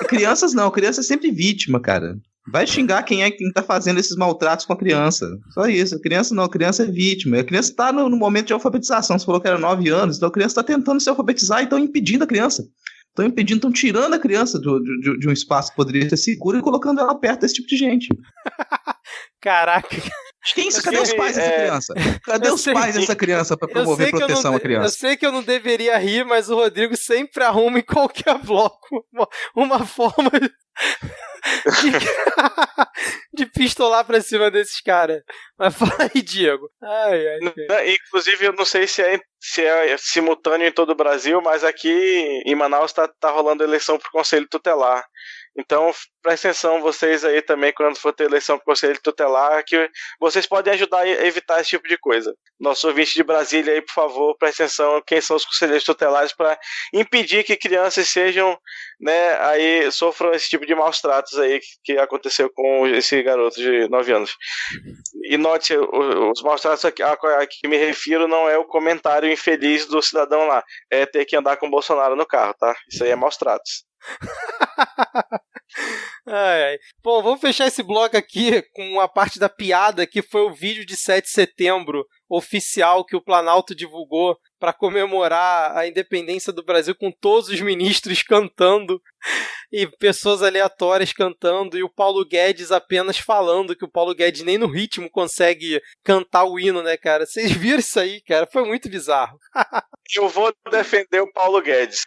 crianças é sempre vítima, cara. Vai xingar quem tá fazendo esses maltratos com a criança. Só isso. Criança é vítima. A criança tá no momento de alfabetização. Você falou que era 9 anos, então a criança tá tentando se alfabetizar e estão impedindo a criança. Estão tirando a criança de um espaço que poderia ser seguro e colocando ela perto desse tipo de gente. Caraca. Cadê os pais dessa criança? Cadê os pais dessa criança para promover proteção à criança? Eu sei que eu não deveria rir, mas o Rodrigo sempre arruma em qualquer bloco uma forma de pistolar pra cima desses caras. Mas fala aí, Diego. Inclusive, eu não sei se é simultâneo em todo o Brasil, mas aqui em Manaus tá rolando eleição pro Conselho Tutelar. Então, presta atenção vocês aí também, quando for ter eleição pro Conselho Tutelar, que vocês podem ajudar a evitar esse tipo de coisa. Nosso ouvinte de Brasília aí, por favor, presta atenção quem são os conselheiros tutelares para impedir que crianças sejam, né, aí sofram esse tipo de maus tratos aí que aconteceu com esse garoto de 9 anos. E note, os maus tratos a que me refiro não é o comentário infeliz do cidadão lá, é ter que andar com o Bolsonaro no carro, tá? Isso aí é maus tratos. Bom, vamos fechar esse bloco aqui com a parte da piada, que foi o vídeo de 7 de setembro oficial que o Planalto divulgou para comemorar a independência do Brasil, com todos os ministros cantando e pessoas aleatórias cantando, e o Paulo Guedes apenas falando, que o Paulo Guedes nem no ritmo consegue cantar o hino, né, cara? Vocês viram isso aí, cara? Foi muito bizarro. Eu vou defender o Paulo Guedes.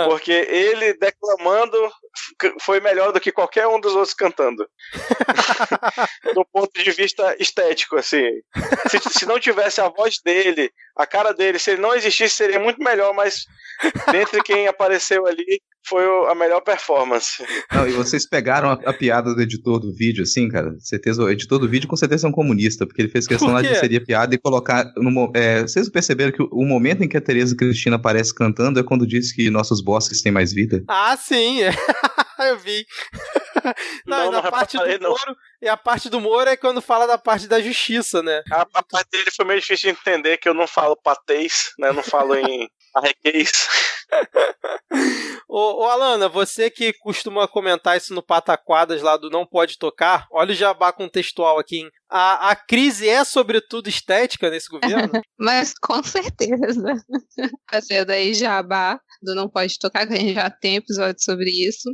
Porque ele declamando foi melhor do que qualquer um dos outros cantando. Do ponto de vista estético, assim. Se não tivesse a voz dele, a cara dele, se ele não existisse, seria muito melhor, mas dentre quem apareceu ali, foi a melhor performance. Não, e vocês pegaram a piada do editor do vídeo, assim, cara? Certeza, o editor do vídeo com certeza é um comunista, porque ele fez questão lá de inserir a piada e colocar. Vocês perceberam que o momento em que a Tereza Cristina aparece cantando é quando diz que nossos bosses têm mais vida? Ah, sim! Eu vi. Não, a parte do Moro é quando fala da parte da justiça, né? A parte dele foi meio difícil de entender, que eu não falo patês, né? Eu não falo em arrequês. Ô, Alana, você que costuma comentar isso no Pataquadas lá do Não Pode Tocar, olha o jabá contextual aqui, hein? A crise é sobretudo estética nesse governo? Mas com certeza. Fazendo aí jabá do Não Pode Tocar, que a gente já tem episódio sobre isso.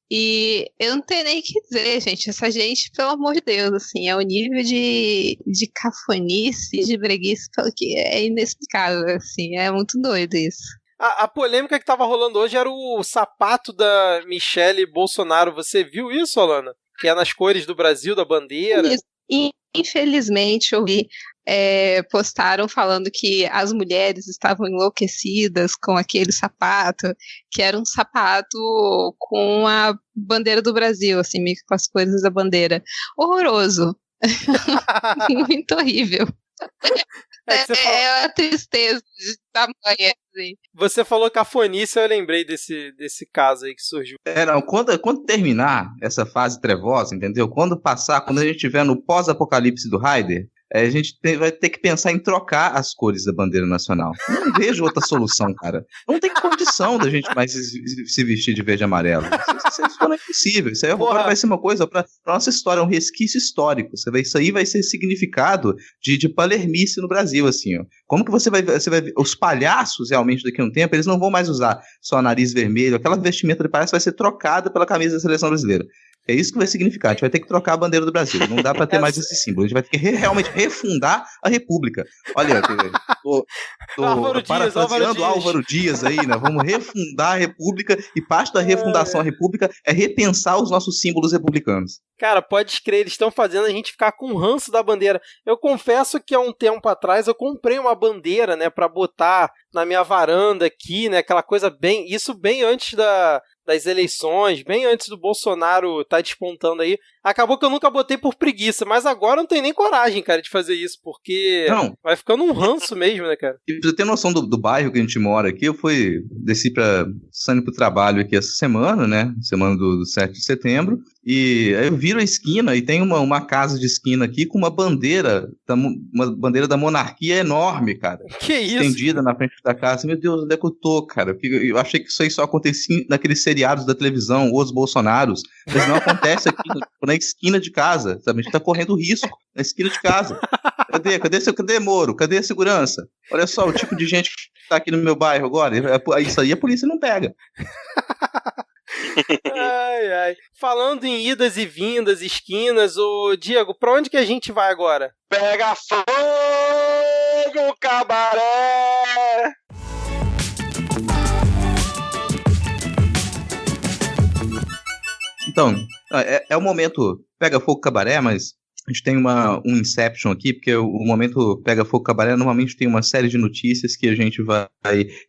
E eu não tenho nem o que dizer, gente. Essa gente, pelo amor de Deus, assim, é o nível de cafonice, de breguice, que é inexplicável, assim. É muito doido isso. A polêmica que tava rolando hoje era o sapato da Michelle Bolsonaro. Você viu isso, Alana? Que é nas cores do Brasil, da bandeira. Isso. E, infelizmente, eu vi, postaram falando que as mulheres estavam enlouquecidas com aquele sapato, que era um sapato com a bandeira do Brasil, assim, meio que com as cores da bandeira. Horroroso. Muito horrível. É a tristeza de tamanho, assim. Você falou cafonice, eu lembrei desse caso aí que surgiu. Não, quando terminar essa fase trevosa, entendeu? Quando a gente estiver no pós-apocalipse do Raider, a gente vai ter que pensar em trocar as cores da bandeira nacional. Não vejo outra solução, cara. Não tem condição da gente mais se vestir de verde e amarelo. Isso não é possível. Isso aí agora vai ser uma coisa pra nossa história, um resquício histórico. Isso aí vai ser significado de palermice no Brasil, assim, ó. Como que você vai ver? Os palhaços, realmente, daqui a um tempo, eles não vão mais usar só nariz vermelho. Aquela vestimenta de palhaço vai ser trocada pela camisa da seleção brasileira. É isso que vai significar. A gente vai ter que trocar a bandeira do Brasil. Não dá pra ter mais esse símbolo. A gente vai ter que realmente refundar a República. Olha, tô parafraseando Álvaro Dias aí, né? Vamos refundar a República, e parte da refundação da República é repensar os nossos símbolos republicanos. Cara, pode crer, eles estão fazendo a gente ficar com o ranço da bandeira. Eu confesso que há um tempo atrás eu comprei uma bandeira, né, pra botar na minha varanda aqui, né, aquela coisa isso bem antes das eleições, bem antes do Bolsonaro tá despontando aí. Acabou que eu nunca botei por preguiça, mas agora eu não tenho nem coragem, cara, de fazer isso, porque vai ficando um ranço mesmo, né, cara? E pra você ter noção do bairro que a gente mora aqui, eu desci saindo pro trabalho aqui essa semana, né, semana do 7 de setembro, e aí eu viro a esquina e tem uma casa de esquina aqui com uma bandeira da monarquia enorme, cara. Que isso? Estendida na frente da casa. Meu Deus, onde é que eu tô, cara? Eu achei que isso aí só acontecia naqueles seriados da televisão, os Bolsonaros, mas não acontece aqui na esquina de casa, sabe? A gente tá correndo risco na esquina de casa. Cadê Moro? Cadê a segurança? Olha só o tipo de gente que tá aqui no meu bairro agora. Isso aí a polícia não pega. Ai. Falando em idas e vindas, esquinas, ô Diego, pra onde que a gente vai agora? Pega fogo, cabaré! Então, é o momento Pega Fogo Cabaré, mas a gente tem um Inception aqui, porque o momento Pega Fogo Cabaré normalmente tem uma série de notícias que a gente vai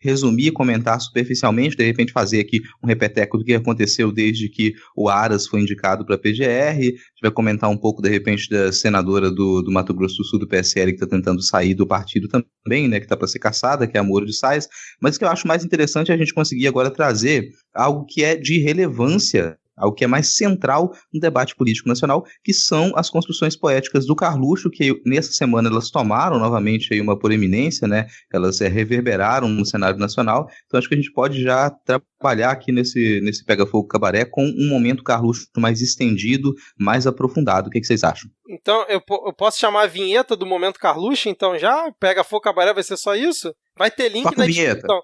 resumir, comentar superficialmente, de repente fazer aqui um repeteco do que aconteceu desde que o Aras foi indicado para a PGR, a gente vai comentar um pouco, de repente, da senadora do Mato Grosso do Sul, do PSL, que está tentando sair do partido também, né, que está para ser caçada, que é a Moro de Sais, mas o que eu acho mais interessante é a gente conseguir agora trazer algo que é de relevância, algo que é mais central no debate político nacional, que são as construções poéticas do Carluxo, que nessa semana elas tomaram novamente aí uma proeminência, né? Elas reverberaram no cenário nacional, então acho que a gente pode já trabalhar aqui nesse Pega Fogo Cabaré com um momento Carluxo mais estendido, mais aprofundado. O que vocês acham? Então, eu posso chamar a vinheta do momento Carluxo, então já? Pega Fogo Cabaré vai ser só isso? Vai ter link na descrição.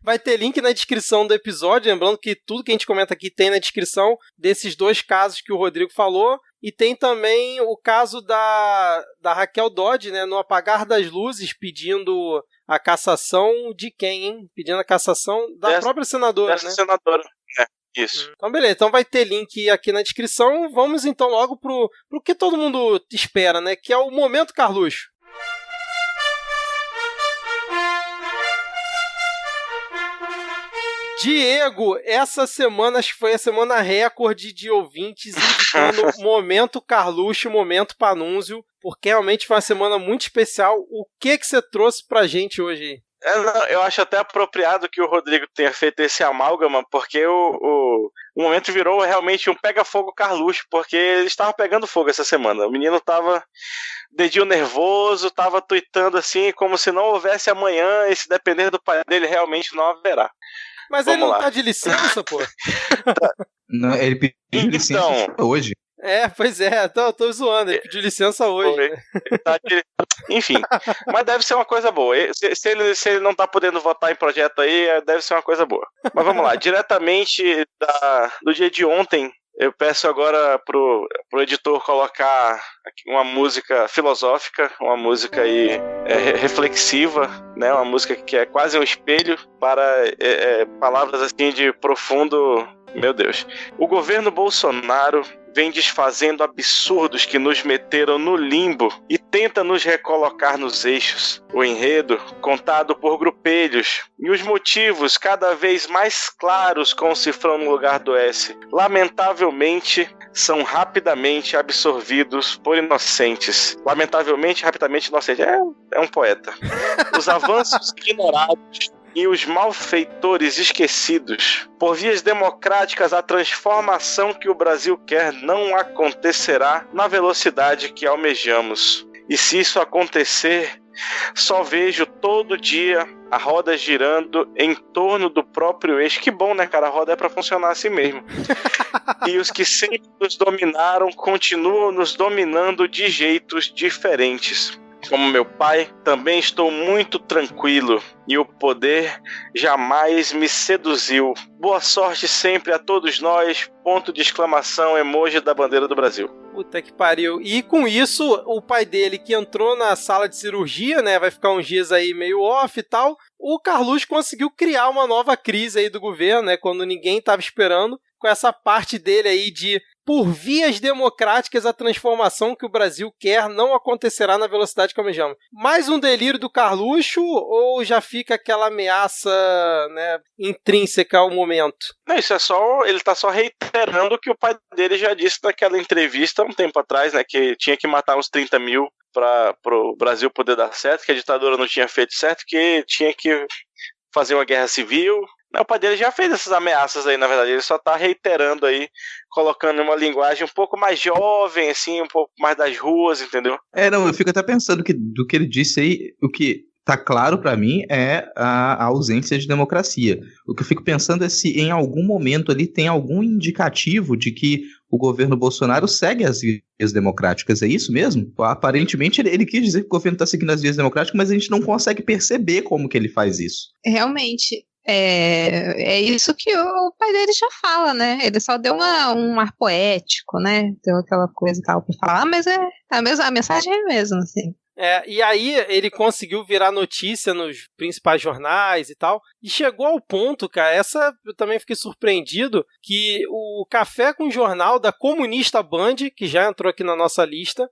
Vai ter link na descrição do episódio, lembrando que tudo que a gente comenta aqui tem na descrição desses dois casos que o Rodrigo falou, e tem também o caso da Raquel Dodge, né, no apagar das luzes, pedindo a cassação de quem, hein? Pedindo a cassação da própria senadora, né? Senadora. Isso. Então, beleza. Então vai ter link aqui na descrição. Vamos então logo pro que todo mundo espera, né? Que é o Momento Carluxo. Diego, essa semana acho que foi a semana recorde de ouvintes indicando Momento Carluxo, Momento Panúncio, porque realmente foi uma semana muito especial. O que você trouxe pra gente hoje aí? Eu acho até apropriado que o Rodrigo tenha feito esse amálgama, porque o momento virou realmente um pega-fogo Carluxo, porque ele estava pegando fogo essa semana. O menino tava dedinho nervoso, tava tuitando assim, como se não houvesse amanhã, e se depender do pai dele, realmente não haverá. Mas Vamos ele não lá. tá de licença, pô. Não, ele pediu licença hoje. Pois é, tô zoando, ele pediu licença hoje. Enfim, mas deve ser uma coisa boa. Se ele não tá podendo votar em projeto aí, deve ser uma coisa boa. Mas vamos lá, diretamente do dia de ontem, eu peço agora pro editor colocar aqui uma música filosófica, uma música aí reflexiva, né? Uma música que é quase um espelho para palavras assim de profundo... Meu Deus. O governo Bolsonaro vem desfazendo absurdos que nos meteram no limbo e tenta nos recolocar nos eixos. O enredo, contado por grupelhos, e os motivos cada vez mais claros com o cifrão no lugar do S, lamentavelmente, são rapidamente absorvidos por inocentes. Lamentavelmente, rapidamente inocentes. É um poeta. Os avanços ignorados e os malfeitores esquecidos. Por vias democráticas, a transformação que o Brasil quer não acontecerá na velocidade que almejamos. E se isso acontecer, só vejo todo dia a roda girando em torno do próprio eixo. Que bom, né, cara? A roda é pra funcionar assim mesmo. E os que sempre nos dominaram continuam nos dominando de jeitos diferentes. Como meu pai, também estou muito tranquilo e o poder jamais me seduziu. Boa sorte sempre a todos nós. Ponto de exclamação, emoji da bandeira do Brasil. Puta que pariu. E com isso, o pai dele que entrou na sala de cirurgia, né, vai ficar uns dias aí meio off e tal, o Carluxo conseguiu criar uma nova crise aí do governo, né, quando ninguém estava esperando, com essa parte dele aí de por vias democráticas, a transformação que o Brasil quer não acontecerá na velocidade que almejamos. Mais um delírio do Carluxo ou já fica aquela ameaça, né, intrínseca ao momento? Não, isso ele tá só reiterando o que o pai dele já disse naquela entrevista um tempo atrás, né, que tinha que matar uns 30 mil para o Brasil poder dar certo, que a ditadura não tinha feito certo, que tinha que fazer uma guerra civil. O pai dele já fez essas ameaças aí, na verdade. Ele só tá reiterando aí, colocando uma linguagem um pouco mais jovem, assim, um pouco mais das ruas, entendeu? Não, eu fico até pensando que do que ele disse aí, o que tá claro pra mim é a ausência de democracia. O que eu fico pensando é se em algum momento ali tem algum indicativo de que o governo Bolsonaro segue as vias democráticas. É isso mesmo? Aparentemente ele quis dizer que o governo tá seguindo as vias democráticas, mas a gente não consegue perceber como que ele faz isso. Realmente. É isso que o pai dele já fala, né? Ele só deu um ar poético, né? Deu aquela coisa e tal pra falar, mas a mensagem é a mesma, assim. E aí ele conseguiu virar notícia nos principais jornais e tal, e chegou ao ponto, cara, essa eu também fiquei surpreendido, que o Café com Jornal da Comunista Band, que já entrou aqui na nossa lista,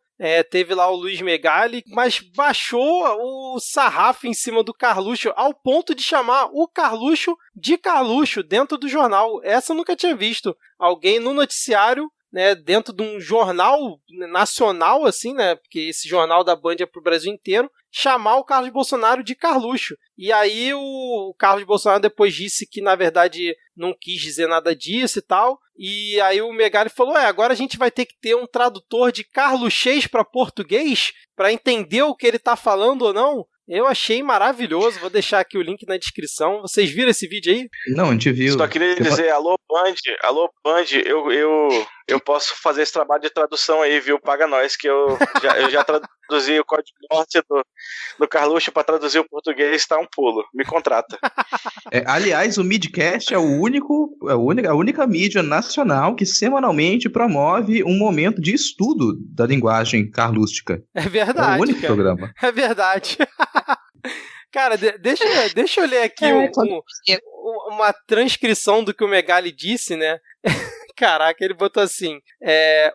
teve lá o Luiz Megali, mas baixou o sarrafo em cima do Carluxo ao ponto de chamar o Carluxo de Carluxo dentro do jornal. Essa eu nunca tinha visto. Alguém no noticiário, né, dentro de um jornal nacional, assim, né, porque esse jornal da Band é pro Brasil inteiro, chamar o Carlos Bolsonaro de Carluxo. E aí o Carlos Bolsonaro depois disse que, na verdade, não quis dizer nada disso e tal. E aí o Megali falou, agora a gente vai ter que ter um tradutor de carluxês para português para entender o que ele tá falando ou não. Eu achei maravilhoso, vou deixar aqui o link na descrição. Vocês viram esse vídeo aí? Não, a gente viu. Só queria dizer, alô Band, eu posso fazer esse trabalho de tradução aí, viu? Paga nós, que eu já traduzi o código norte do Carluxo para traduzir o português, tá um pulo. Me contrata. Aliás, o Midcast é a única mídia nacional que semanalmente promove um momento de estudo da linguagem carlústica. É verdade. É o único programa. É verdade. Cara, deixa eu ler aqui uma transcrição do que o Megali disse, né? Caraca, ele botou assim,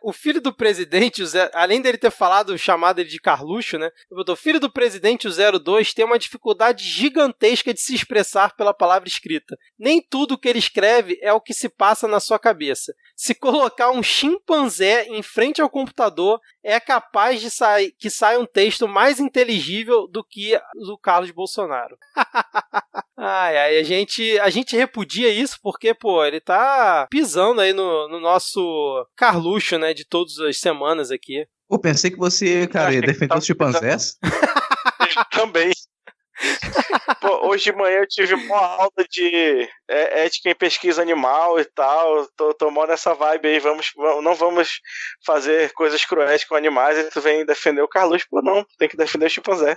o filho do presidente, além dele ter chamado ele de Carluxo, né? Ele botou, filho do presidente, o 02, tem uma dificuldade gigantesca de se expressar pela palavra escrita. Nem tudo o que ele escreve é o que se passa na sua cabeça. Se colocar um chimpanzé em frente ao computador, é capaz de que saia um texto mais inteligível do que do Carlos Bolsonaro. A gente repudia isso porque, pô, ele tá pisando aí no nosso Carluxo, né, de todas as semanas aqui. Pô, pensei que você, cara, ia defender os chimpanzés. Também. Pô, hoje de manhã eu tive uma aula de ética em pesquisa animal e tal. Tô mó nessa vibe aí. Não vamos fazer coisas cruéis com animais. E tu vem defender o Carluxo. Pô, não, tem que defender o chimpanzé.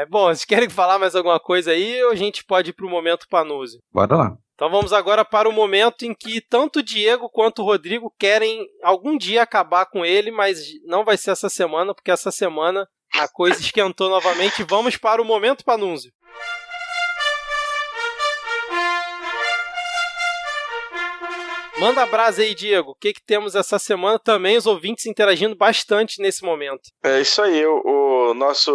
Bom, vocês querem falar mais alguma coisa aí ou a gente pode ir pro momento Panúzio? Bora lá. Então vamos agora para o momento em que tanto o Diego quanto o Rodrigo querem algum dia acabar com ele, mas não vai ser essa semana, porque essa semana a coisa esquentou novamente. Vamos para o momento Panúzio. Manda a brasa aí, Diego. O que temos essa semana? Também os ouvintes interagindo bastante nesse momento. É isso aí. O nosso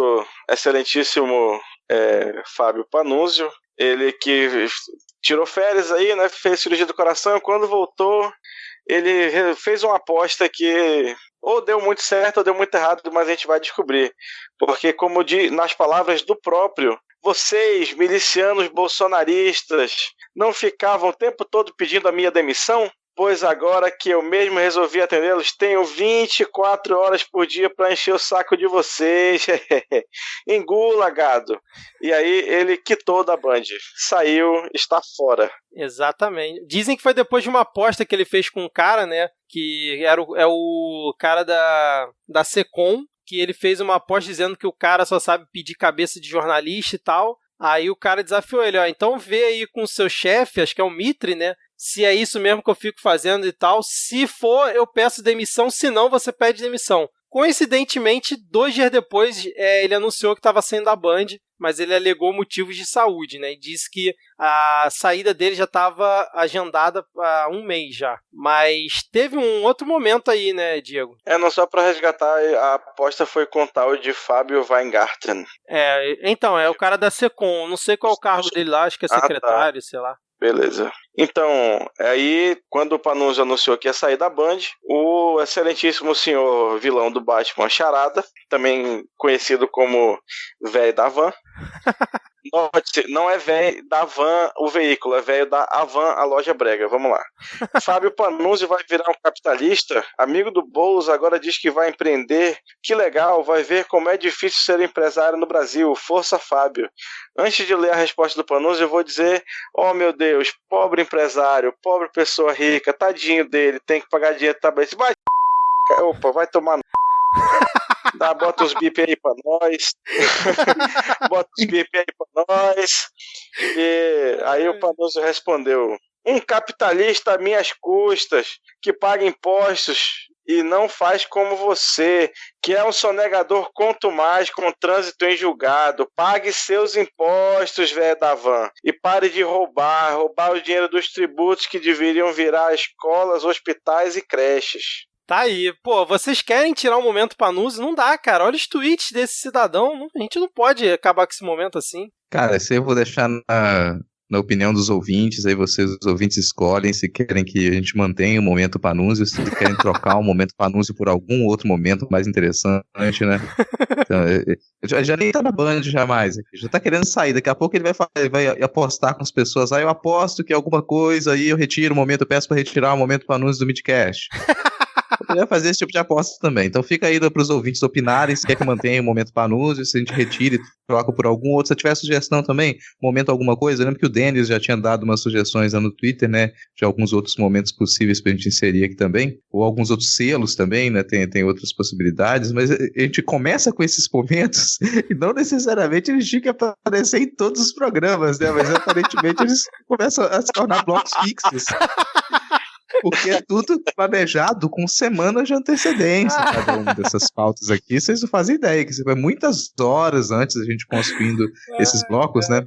excelentíssimo Fábio Panúzio, ele que tirou férias aí, né? Fez cirurgia do coração. Quando voltou, ele fez uma aposta que ou deu muito certo ou deu muito errado, mas a gente vai descobrir. Porque, como nas palavras do próprio, vocês, milicianos bolsonaristas, não ficavam o tempo todo pedindo a minha demissão? Pois agora que eu mesmo resolvi atendê-los, tenho 24 horas por dia para encher o saco de vocês. Engula, gado. E aí ele quitou da Band. Saiu, está fora. Exatamente. Dizem que foi depois de uma aposta que ele fez com um cara, né? Que é o cara da Secom, que ele fez uma aposta dizendo que o cara só sabe pedir cabeça de jornalista e tal. Aí o cara desafiou ele, então vê aí com o seu chefe, acho que é o Mitre, né? Se é isso mesmo que eu fico fazendo e tal. Se for, eu peço demissão. Se não, você pede demissão. Coincidentemente, 2 dias depois, ele anunciou que estava saindo da Band, mas ele alegou motivos de saúde, né? E disse que a saída dele já estava agendada há 1 mês já. Mas teve um outro momento aí, né, Diego? Não só para resgatar, a aposta foi com o tal de Fábio Weingarten. Então, é o cara da Secom. Não sei qual é o cargo dele lá, acho que é secretário, sei lá. Beleza. Então, aí, quando o Panúzio anunciou que ia sair da Band, o excelentíssimo senhor vilão do Batman, Charada, também conhecido como velho da van. Não é velho da van o veículo, é velho da Avan, a loja brega. Vamos lá. Fábio Panúzio vai virar um capitalista, amigo do Boulos, agora diz que vai empreender. Que legal, vai ver como é difícil ser empresário no Brasil. Força, Fábio. Antes de ler a resposta do Panúzio, eu vou dizer, oh meu Deus, pobre empresário, pobre pessoa rica, tadinho dele, tem que pagar dinheiro também. Vai tomar bota os bip aí pra nós. Bota os bip aí pra nós. E aí o Panúzio respondeu: um capitalista a minhas custas, que paga impostos e não faz como você, que é um sonegador quanto mais com trânsito em julgado. Pague seus impostos, velho da van, e pare de roubar o dinheiro dos tributos que deveriam virar escolas, hospitais e creches. Tá aí. Pô, vocês querem tirar um momento Panúzio? Não dá, cara. Olha os tweets desse cidadão. A gente não pode acabar com esse momento assim. Cara, isso aí eu vou deixar na opinião dos ouvintes. Aí vocês, os ouvintes, escolhem se querem que a gente mantenha o momento Panúzio, se querem trocar o momento Panúzio por algum outro momento mais interessante, né? Então, já nem tá na Band jamais. Já tá querendo sair. Daqui a pouco ele vai apostar com as pessoas. Aí eu aposto que alguma coisa, aí eu retiro o momento, eu peço pra retirar o momento Panúzio do Midcast. Eu poderia fazer esse tipo de aposta também. Então fica aí para os ouvintes opinarem se quer que mantenha o momento Panúzio, se a gente retire e troca por algum outro. Se tiver sugestão também, momento alguma coisa. Eu lembro que o Denis já tinha dado umas sugestões lá no Twitter, né? De alguns outros momentos possíveis para a gente inserir aqui também. Ou alguns outros selos também, né? Tem outras possibilidades. Mas a gente começa com esses momentos e não necessariamente eles tinham que aparecer em todos os programas, né? Mas aparentemente eles começam a se tornar blocos fixos. Porque é tudo planejado com semanas de antecedência, cada uma dessas pautas aqui. Vocês não fazem ideia, que vai muitas horas antes da gente construindo esses blocos, né?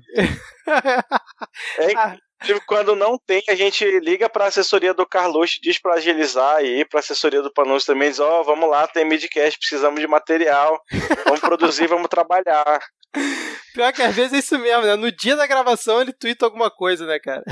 Quando não tem, a gente liga pra assessoria do Carluxo, diz pra agilizar aí, pra assessoria do Panunzio também, diz, vamos lá, tem midcast, precisamos de material, vamos produzir, vamos trabalhar. Pior que às vezes é isso mesmo, né? No dia da gravação ele tuita alguma coisa, né, cara?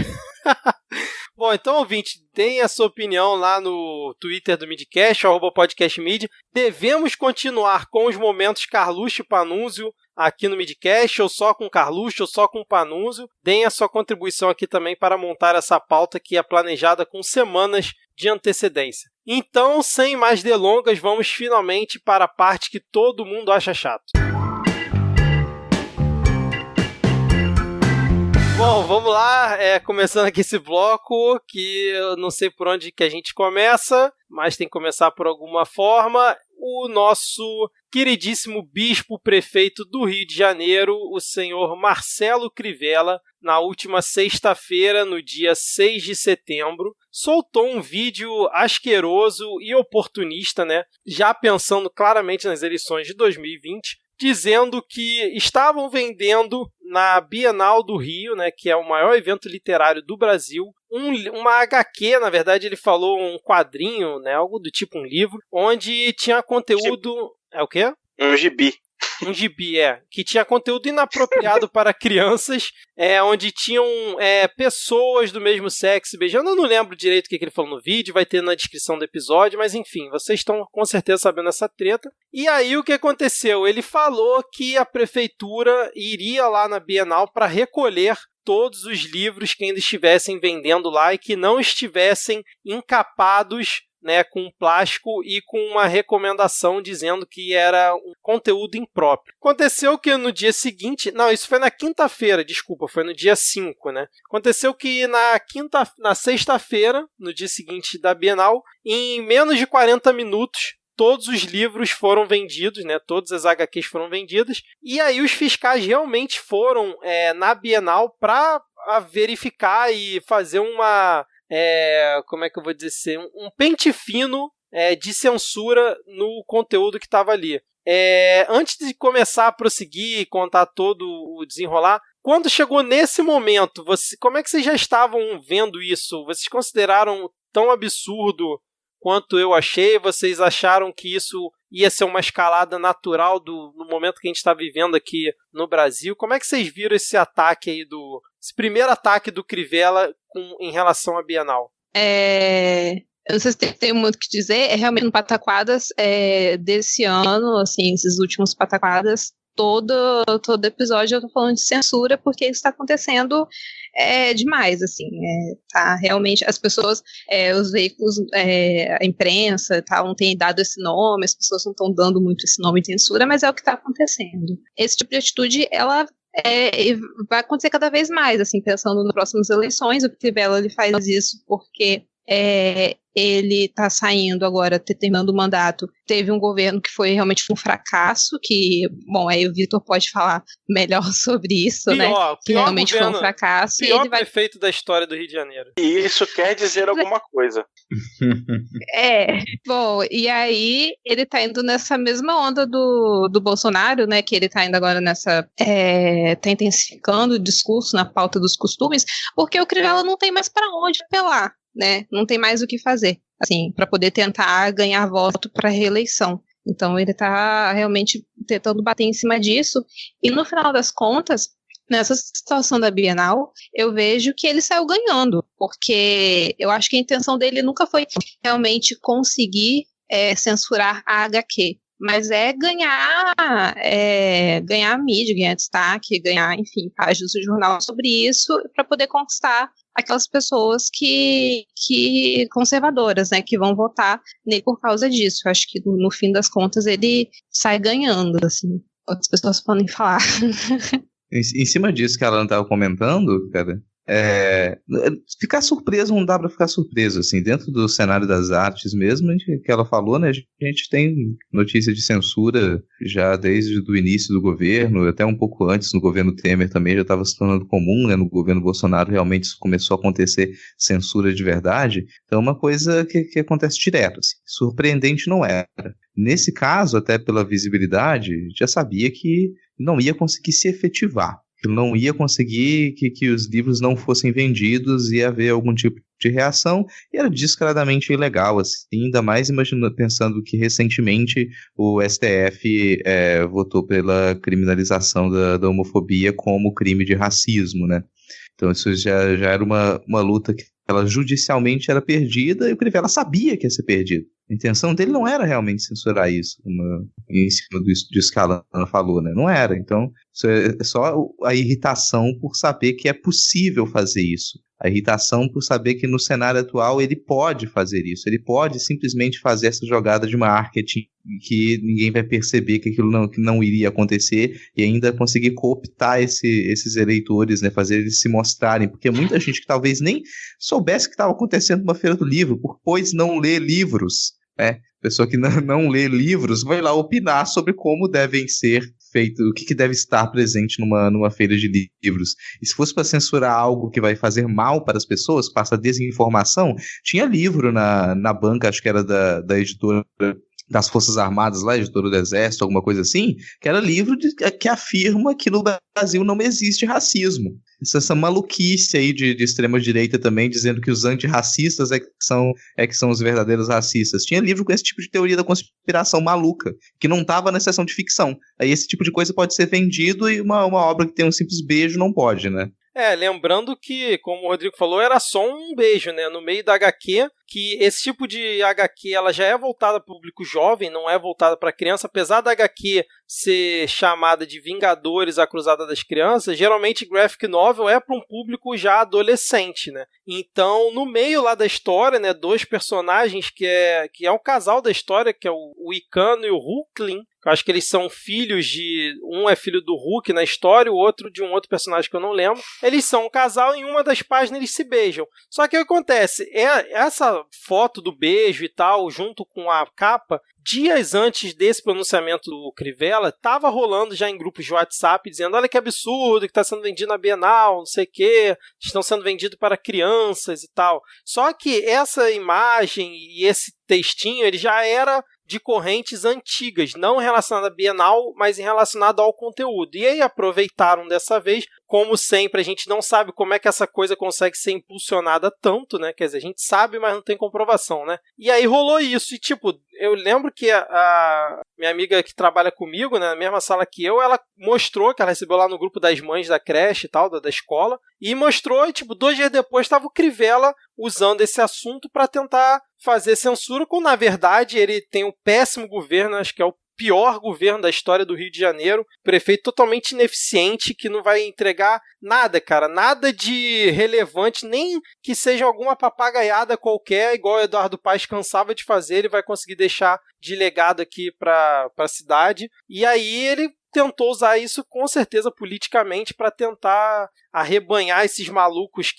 Bom, então, ouvinte, deem a sua opinião lá no Twitter do Midcast, @podcastmid. Devemos continuar com os momentos Carluxo e Panunzio aqui no Midcast, ou só com Carluxo, ou só com Panunzio. Deem a sua contribuição aqui também para montar essa pauta que é planejada com semanas de antecedência. Então, sem mais delongas, vamos finalmente para a parte que todo mundo acha chato. Bom, vamos lá, começando aqui esse bloco, que eu não sei por onde que a gente começa, mas tem que começar por alguma forma. O nosso queridíssimo bispo prefeito do Rio de Janeiro, o senhor Marcelo Crivella, na última sexta-feira, no dia 6 de setembro, soltou um vídeo asqueroso e oportunista, né? Já pensando claramente nas eleições de 2020, dizendo que estavam vendendo na Bienal do Rio, né, que é o maior evento literário do Brasil, uma HQ, na verdade ele falou um quadrinho, né, algo do tipo um livro, onde tinha conteúdo... É o quê? Um gibi. Um gibi, que tinha conteúdo inapropriado para crianças, onde tinham pessoas do mesmo sexo beijando. Eu não lembro direito o que ele falou no vídeo, vai ter na descrição do episódio, mas enfim, vocês estão com certeza sabendo essa treta. E aí o que aconteceu? Ele falou que a prefeitura iria lá na Bienal para recolher todos os livros que ainda estivessem vendendo lá e que não estivessem encapados, né, com plástico e com uma recomendação dizendo que era um conteúdo impróprio. Aconteceu que no dia seguinte... Não, isso foi na quinta-feira, desculpa, foi no dia 5, né? Aconteceu que na sexta-feira, no dia seguinte da Bienal, em menos de 40 minutos, todos os livros foram vendidos, né? Todas as HQs foram vendidas. E aí os fiscais realmente foram na Bienal para verificar e fazer uma... como é que eu vou dizer? Um pente fino de censura no conteúdo que estava ali. Antes de começar a prosseguir e contar todo o desenrolar, quando chegou nesse momento, como é que vocês já estavam vendo isso? Vocês consideraram tão absurdo quanto eu achei? Vocês acharam que isso ia ser uma escalada natural no momento que a gente está vivendo aqui no Brasil? Como é que vocês viram esse ataque aí esse primeiro ataque do Crivella em relação à Bienal? Eu não sei se tem muito o que dizer, realmente no Pataquadas desse ano, assim, esses últimos Pataquadas, todo episódio eu tô falando de censura, porque isso está acontecendo demais, assim, tá realmente, as pessoas, os veículos, a imprensa, não tem dado esse nome, as pessoas não estão dando muito esse nome de censura, mas é o que está acontecendo. Esse tipo de atitude, ela vai acontecer cada vez mais, assim, pensando nas próximas eleições. O Crivella, ele faz isso porque ele está saindo agora, terminando o mandato. Teve um governo que foi realmente um fracasso, que, bom, aí o Vitor pode falar melhor sobre isso, né? Que realmente foi um fracasso. Pior prefeito da história do Rio de Janeiro. E isso quer dizer alguma coisa. Bom, e aí ele tá indo nessa mesma onda do Bolsonaro, né? Que ele tá indo agora nessa... tá intensificando o discurso na pauta dos costumes, porque o Crivella não tem mais para onde apelar, né? Não tem mais o que fazer, assim, para poder tentar ganhar voto para reeleição. Então ele está realmente tentando bater em cima disso, e no final das contas, nessa situação da Bienal, eu vejo que ele saiu ganhando, porque eu acho que a intenção dele nunca foi realmente conseguir censurar a HQ, mas ganhar mídia, ganhar destaque, ganhar, enfim, páginas do jornal sobre isso, para poder conquistar aquelas pessoas que conservadoras, né, que vão votar nele por causa disso. Eu acho que no fim das contas ele sai ganhando, assim, as pessoas podem falar. Em cima disso que ela não estava comentando, cara, Ficar surpreso não dá pra ficar surpreso, assim, dentro do cenário das artes mesmo, que ela falou, né, a gente tem notícia de censura já desde o início do governo, até um pouco antes, no governo Temer também já estava se tornando comum, né, no governo Bolsonaro realmente isso começou a acontecer censura de verdade, então é uma coisa que acontece direto, assim, surpreendente não era. Nesse caso, até pela visibilidade, já sabia que não ia conseguir se efetivar. Que não ia conseguir que os livros não fossem vendidos, ia haver algum tipo de reação, e era descaradamente ilegal, assim, ainda mais pensando que recentemente o STF votou pela criminalização da homofobia como crime de racismo, né? Então isso já era uma luta que ela judicialmente era perdida, e o Crivella sabia que ia ser perdido. A intenção dele não era realmente censurar isso, em cima disso que a Alana falou, né? Não era. Então, isso é só a irritação por saber que é possível fazer isso. A irritação por saber que no cenário atual ele pode fazer isso. Ele pode simplesmente fazer essa jogada de marketing que ninguém vai perceber que aquilo que não iria acontecer e ainda conseguir cooptar esses eleitores, né? Fazer eles se mostrarem. Porque muita gente que talvez nem soubesse que estava acontecendo numa feira do livro, pois não lê livros. Pessoa que não lê livros vai lá opinar sobre como devem ser feitos, o que deve estar presente numa feira de livros. E se fosse para censurar algo que vai fazer mal para as pessoas, passa desinformação, tinha livro na banca, acho que era da editora das Forças Armadas lá, editora do Exército, alguma coisa assim, que era livro que afirma que no Brasil não existe racismo. Essa maluquice aí de extrema-direita também, dizendo que os antirracistas é que são os verdadeiros racistas. Tinha livro com esse tipo de teoria da conspiração maluca, que não estava na seção de ficção. Aí esse tipo de coisa pode ser vendido e uma obra que tem um simples beijo não pode, né? Lembrando que, como o Rodrigo falou, era só um beijo, né? No meio da HQ, que esse tipo de HQ ela já é voltada para o público jovem, não é voltada para criança, apesar da HQ ser chamada de Vingadores, a Cruzada das Crianças, geralmente graphic novel é para um público já adolescente, né? Então, no meio lá da história, né, dois personagens que é o casal da história, que é o Icano e o Hulkling. Eu acho que eles são filhos um é filho do Hulk na história, o outro de um outro personagem que eu não lembro. Eles são um casal e em uma das páginas eles se beijam. Só que o que acontece? Essa foto do beijo e tal, junto com a capa, dias antes desse pronunciamento do Crivella, estava rolando já em grupos de WhatsApp, dizendo, olha que absurdo, que está sendo vendido na Bienal, não sei o quê, estão sendo vendidos para crianças e tal. Só que essa imagem e esse textinho, ele já era de correntes antigas, não relacionada à Bienal, mas relacionada ao conteúdo. E aí aproveitaram dessa vez, como sempre, a gente não sabe como é que essa coisa consegue ser impulsionada tanto, né? Quer dizer, a gente sabe, mas não tem comprovação, né? E aí rolou isso, e tipo, eu lembro que a minha amiga que trabalha comigo, né, na mesma sala que eu, ela mostrou que ela recebeu lá no grupo das mães da creche e tal, da escola, e mostrou, e tipo, 2 dias depois estava o Crivella usando esse assunto para tentar fazer censura, quando na verdade ele tem um péssimo governo, acho que é o pior governo da história do Rio de Janeiro, prefeito totalmente ineficiente, que não vai entregar nada, cara, nada de relevante, nem que seja alguma papagaiada qualquer, igual o Eduardo Paes cansava de fazer, ele vai conseguir deixar de legado aqui para a cidade, e aí ele tentou usar isso com certeza politicamente para tentar arrebanhar esses malucos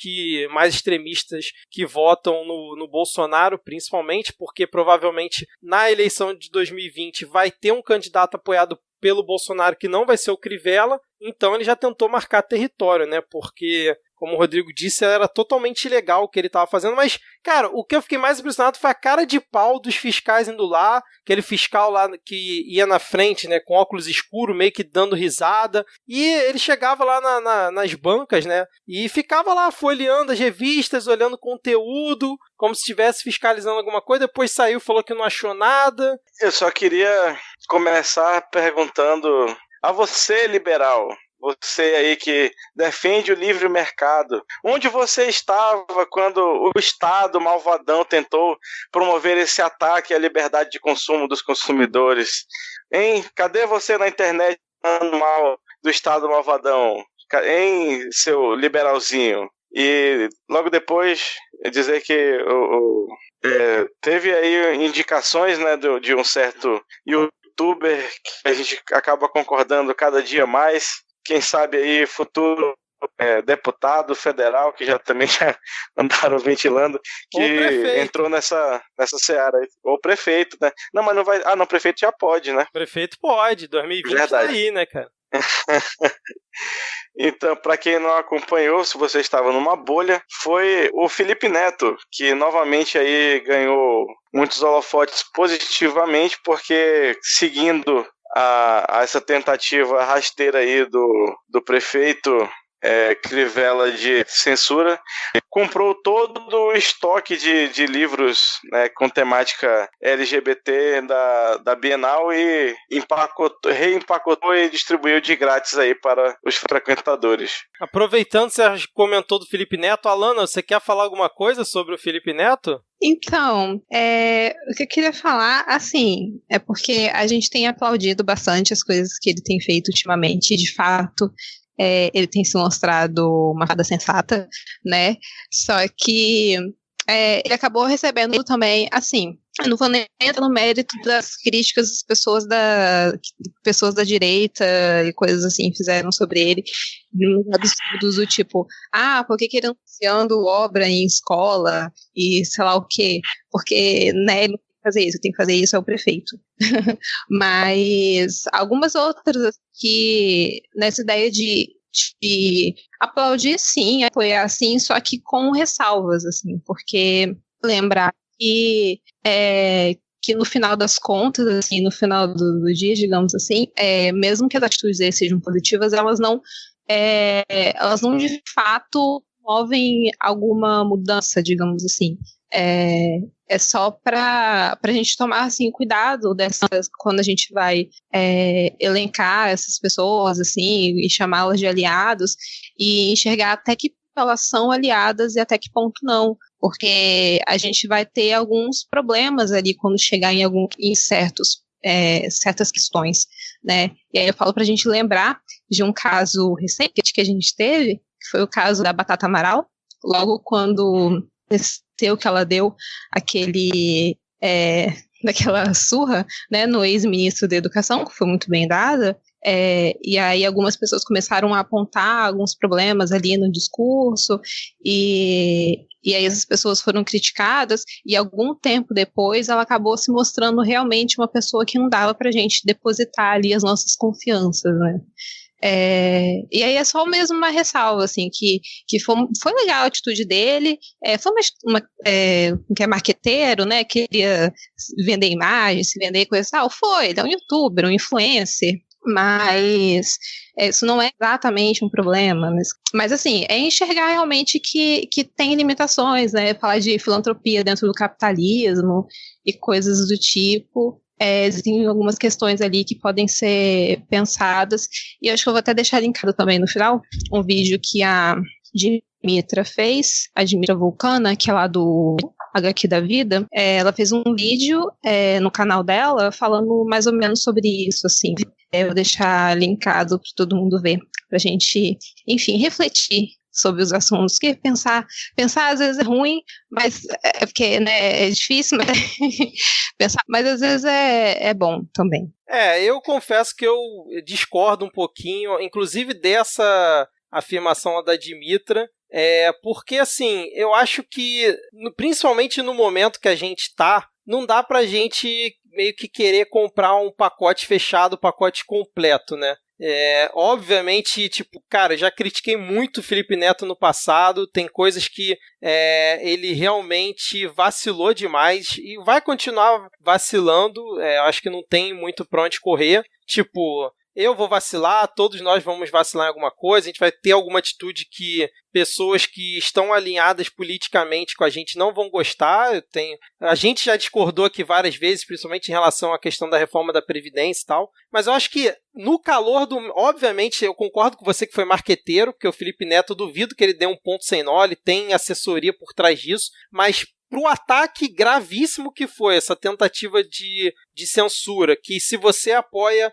mais extremistas que votam no Bolsonaro, principalmente, porque provavelmente na eleição de 2020 vai ter um candidato apoiado pelo Bolsonaro que não vai ser o Crivella, então ele já tentou marcar território, né? Porque, como o Rodrigo disse, era totalmente ilegal o que ele estava fazendo, mas, cara, o que eu fiquei mais impressionado foi a cara de pau dos fiscais indo lá, aquele fiscal lá que ia na frente, né, com óculos escuros, meio que dando risada, e ele chegava lá nas bancas, né, e ficava lá folheando as revistas, olhando conteúdo, como se estivesse fiscalizando alguma coisa, depois saiu, falou que não achou nada. Eu só queria começar perguntando a você, liberal, você aí que defende o livre mercado, onde você estava quando o Estado malvadão tentou promover esse ataque à liberdade de consumo dos consumidores? Hein? Cadê você na internet falando mal do Estado malvadão? Hein, seu liberalzinho? E logo depois dizer que teve aí indicações, né, de um certo youtuber que a gente acaba concordando cada dia mais. Quem sabe aí, futuro deputado federal, que já também já andaram ventilando, que entrou nessa seara aí. Ou prefeito, né? Não, mas não vai... Ah, não, prefeito já pode, né? Prefeito pode, 2020 Verdade. tá aí, né, cara? Então, para quem não acompanhou, se você estava numa bolha, foi o Felipe Neto, que novamente aí ganhou muitos holofotes positivamente, porque seguindo a essa tentativa rasteira aí do prefeito Crivella de censura, comprou todo o estoque de livros, né, com temática LGBT da Bienal e reempacotou e distribuiu de grátis aí para os frequentadores. Aproveitando que você comentou do Felipe Neto, Alana, você quer falar alguma coisa sobre o Felipe Neto? Então, o que eu queria falar, assim, é porque a gente tem aplaudido bastante as coisas que ele tem feito ultimamente, e de fato, ele tem se mostrado uma fada sensata, né? Só que ele acabou recebendo também, assim, eu não vou nem entrar no mérito das críticas das pessoas da direita e coisas assim fizeram sobre ele, absurdos do tipo, por que ele está anunciando obra em escola e sei lá o quê? Porque, né, ele não tem que fazer isso, tem que fazer isso é o prefeito. Mas algumas outras que, nessa ideia de aplaudir sim, apoiar sim, só que com ressalvas, assim, porque lembrar que no final das contas, assim, no final do dia, digamos assim, mesmo que as atitudes deles sejam positivas, elas não de fato movem alguma mudança, digamos assim. É só para a gente tomar assim, cuidado quando a gente vai elencar essas pessoas assim, e chamá-las de aliados e enxergar até que ponto elas são aliadas e até que ponto não, porque a gente vai ter alguns problemas ali quando chegar em certas questões, né? E aí eu falo para a gente lembrar de um caso recente que a gente teve, que foi o caso da Batata Amaral, logo quando que ela deu daquela surra, né, no ex-ministro da Educação, que foi muito bem dada, e aí algumas pessoas começaram a apontar alguns problemas ali no discurso, e aí essas pessoas foram criticadas, e algum tempo depois ela acabou se mostrando realmente uma pessoa que não dava pra gente depositar ali as nossas confianças, né. E aí é só mesmo uma ressalva, assim, que foi legal a atitude dele, foi que é marqueteiro, né, queria vender imagem, se vender coisa e tal, ele é um youtuber, um influencer, mas isso não é exatamente um problema, mas assim, é enxergar realmente que tem limitações, né, falar de filantropia dentro do capitalismo e coisas do tipo. Existem algumas questões ali que podem ser pensadas, e eu acho que eu vou até deixar linkado também no final um vídeo que a Dimitra fez, a Dimitra Vulcana, que é lá do HQ da Vida. Ela fez um vídeo no canal dela falando mais ou menos sobre isso, assim. Eu vou deixar linkado para todo mundo ver, pra gente, enfim, refletir sobre os assuntos, que pensar às vezes é ruim, mas porque, né, é difícil, mas pensar, mas às vezes é bom também. Eu confesso que eu discordo um pouquinho, inclusive dessa afirmação da Dimitra, porque assim, eu acho que, principalmente no momento que a gente tá, não dá pra gente meio que querer comprar um pacote fechado, pacote completo, né? Obviamente, tipo, cara, já critiquei muito o Felipe Neto no passado, tem coisas que ele realmente vacilou demais e vai continuar vacilando, acho que não tem muito pra onde correr, tipo, eu vou vacilar, todos nós vamos vacilar em alguma coisa, a gente vai ter alguma atitude que pessoas que estão alinhadas politicamente com a gente não vão gostar. A gente já discordou aqui várias vezes, principalmente em relação à questão da reforma da Previdência e tal, mas eu acho que no calor obviamente, eu concordo com você que foi marqueteiro, porque o Felipe Neto, eu duvido que ele dê um ponto sem nó, ele tem assessoria por trás disso, mas pro ataque gravíssimo que foi essa tentativa de censura, que se você apoia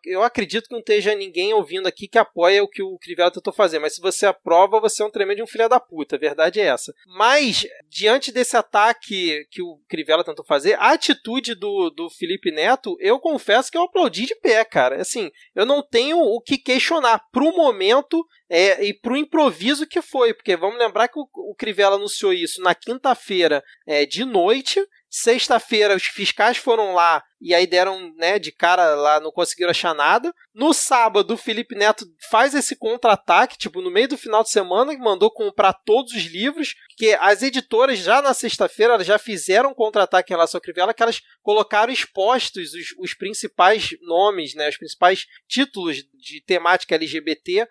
eu acredito que não esteja ninguém ouvindo aqui que apoia o que o Crivella tentou fazer, mas se você aprova, você é um tremendo de um filho da puta, a verdade é essa. Mas, diante desse ataque que o Crivella tentou fazer, a atitude do Felipe Neto, eu confesso que eu aplaudi de pé, cara. Assim, eu não tenho o que questionar pro momento e pro improviso que foi, porque vamos lembrar que o Crivella anunciou isso na quinta-feira de noite. Sexta-feira os fiscais foram lá e aí deram, né, de cara lá, não conseguiram achar nada. No sábado o Felipe Neto faz esse contra-ataque, tipo, no meio do final de semana, que mandou comprar todos os livros, que as editoras já na sexta-feira elas já fizeram um contra-ataque em relação ao Crivella, que elas colocaram expostos os principais nomes, né, os principais títulos de temática LGBT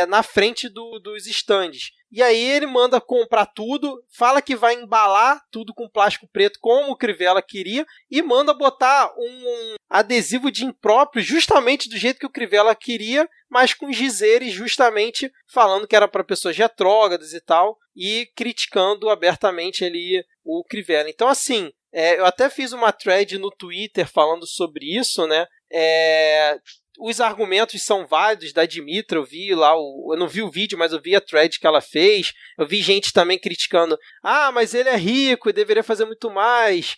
na frente dos estandes. E aí ele manda comprar tudo, fala que vai embalar tudo com plástico preto como o Crivella queria e manda botar um adesivo de impróprio justamente do jeito que o Crivella queria, mas com dizeres justamente falando que era para pessoas retrógradas e tal, e criticando abertamente ali o Crivella. Então assim, eu até fiz uma thread no Twitter falando sobre isso, né? Os argumentos são válidos da Dimitra, eu vi lá, eu não vi o vídeo, mas eu vi a thread que ela fez, eu vi gente também criticando, mas ele é rico e deveria fazer muito mais,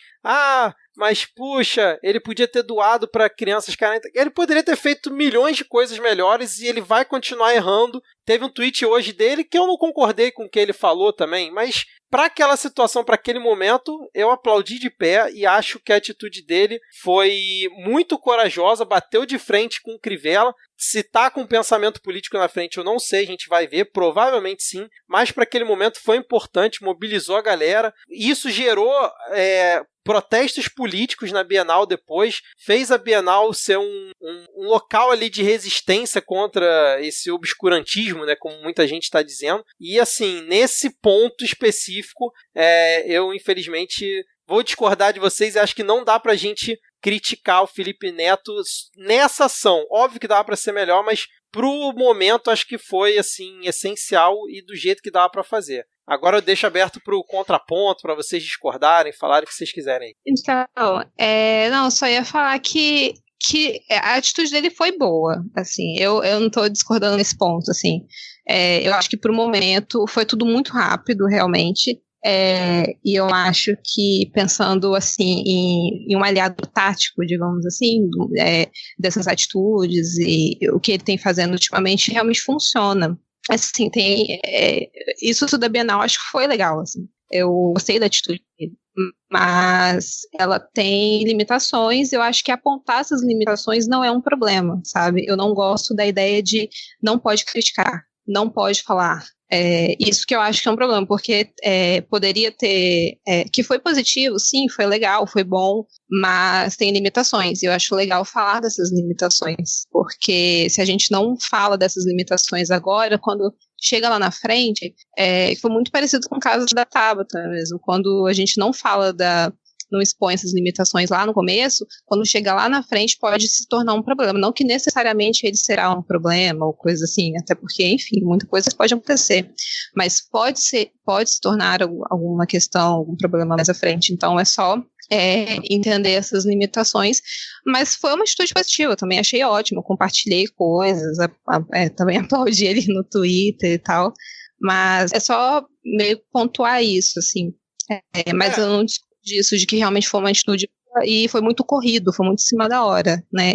mas puxa, ele podia ter doado para crianças carentes, ele poderia ter feito milhões de coisas melhores e ele vai continuar errando. Teve um tweet hoje dele que eu não concordei com o que ele falou também, mas para aquela situação, para aquele momento, eu aplaudi de pé e acho que a atitude dele foi muito corajosa, bateu de frente com o Crivella. Se tá com pensamento político na frente, eu não sei, a gente vai ver, provavelmente sim, mas para aquele momento foi importante, mobilizou a galera. Isso gerou protestos políticos na Bienal depois, fez a Bienal ser um local ali de resistência contra esse obscurantismo, né, como muita gente está dizendo. E assim, nesse ponto específico, eu infelizmente vou discordar de vocês e acho que não dá pra gente criticar o Felipe Neto nessa ação. Óbvio que dava pra ser melhor, mas pro momento acho que foi assim essencial e do jeito que dava pra fazer. Agora eu deixo aberto pro contraponto, para vocês discordarem, falarem o que vocês quiserem aí. Então, não, só ia falar que a atitude dele foi boa, assim, eu não tô discordando nesse ponto, assim, eu acho que pro momento foi tudo muito rápido, realmente, e eu acho que pensando, assim, em um aliado tático, digamos assim, dessas atitudes e o que ele tem fazendo ultimamente realmente funciona. Assim, isso tudo da Bienal acho que foi legal, assim. Eu gostei da atitude dele, mas ela tem limitações. Eu acho que apontar essas limitações não é um problema, sabe? Eu não gosto da ideia de não pode criticar, não pode falar. Isso que eu acho que é um problema, porque poderia ter, que foi positivo, sim, foi legal, foi bom, mas tem limitações, e eu acho legal falar dessas limitações, porque se a gente não fala dessas limitações agora, quando chega lá na frente, foi muito parecido com o caso da Tabata mesmo, quando a gente não fala não expõe essas limitações lá no começo, quando chega lá na frente pode se tornar um problema, não que necessariamente ele será um problema ou coisa assim, até porque, enfim, muita coisa pode acontecer, mas pode se tornar alguma questão, algum problema mais à frente, então é só entender essas limitações, mas foi uma atitude positiva, eu também achei ótimo, compartilhei coisas, também aplaudi ele no Twitter e tal, mas é só meio pontuar isso, assim, mas eu não discuto disso, de que realmente foi uma atitude e foi muito corrido, foi muito em cima da hora, né,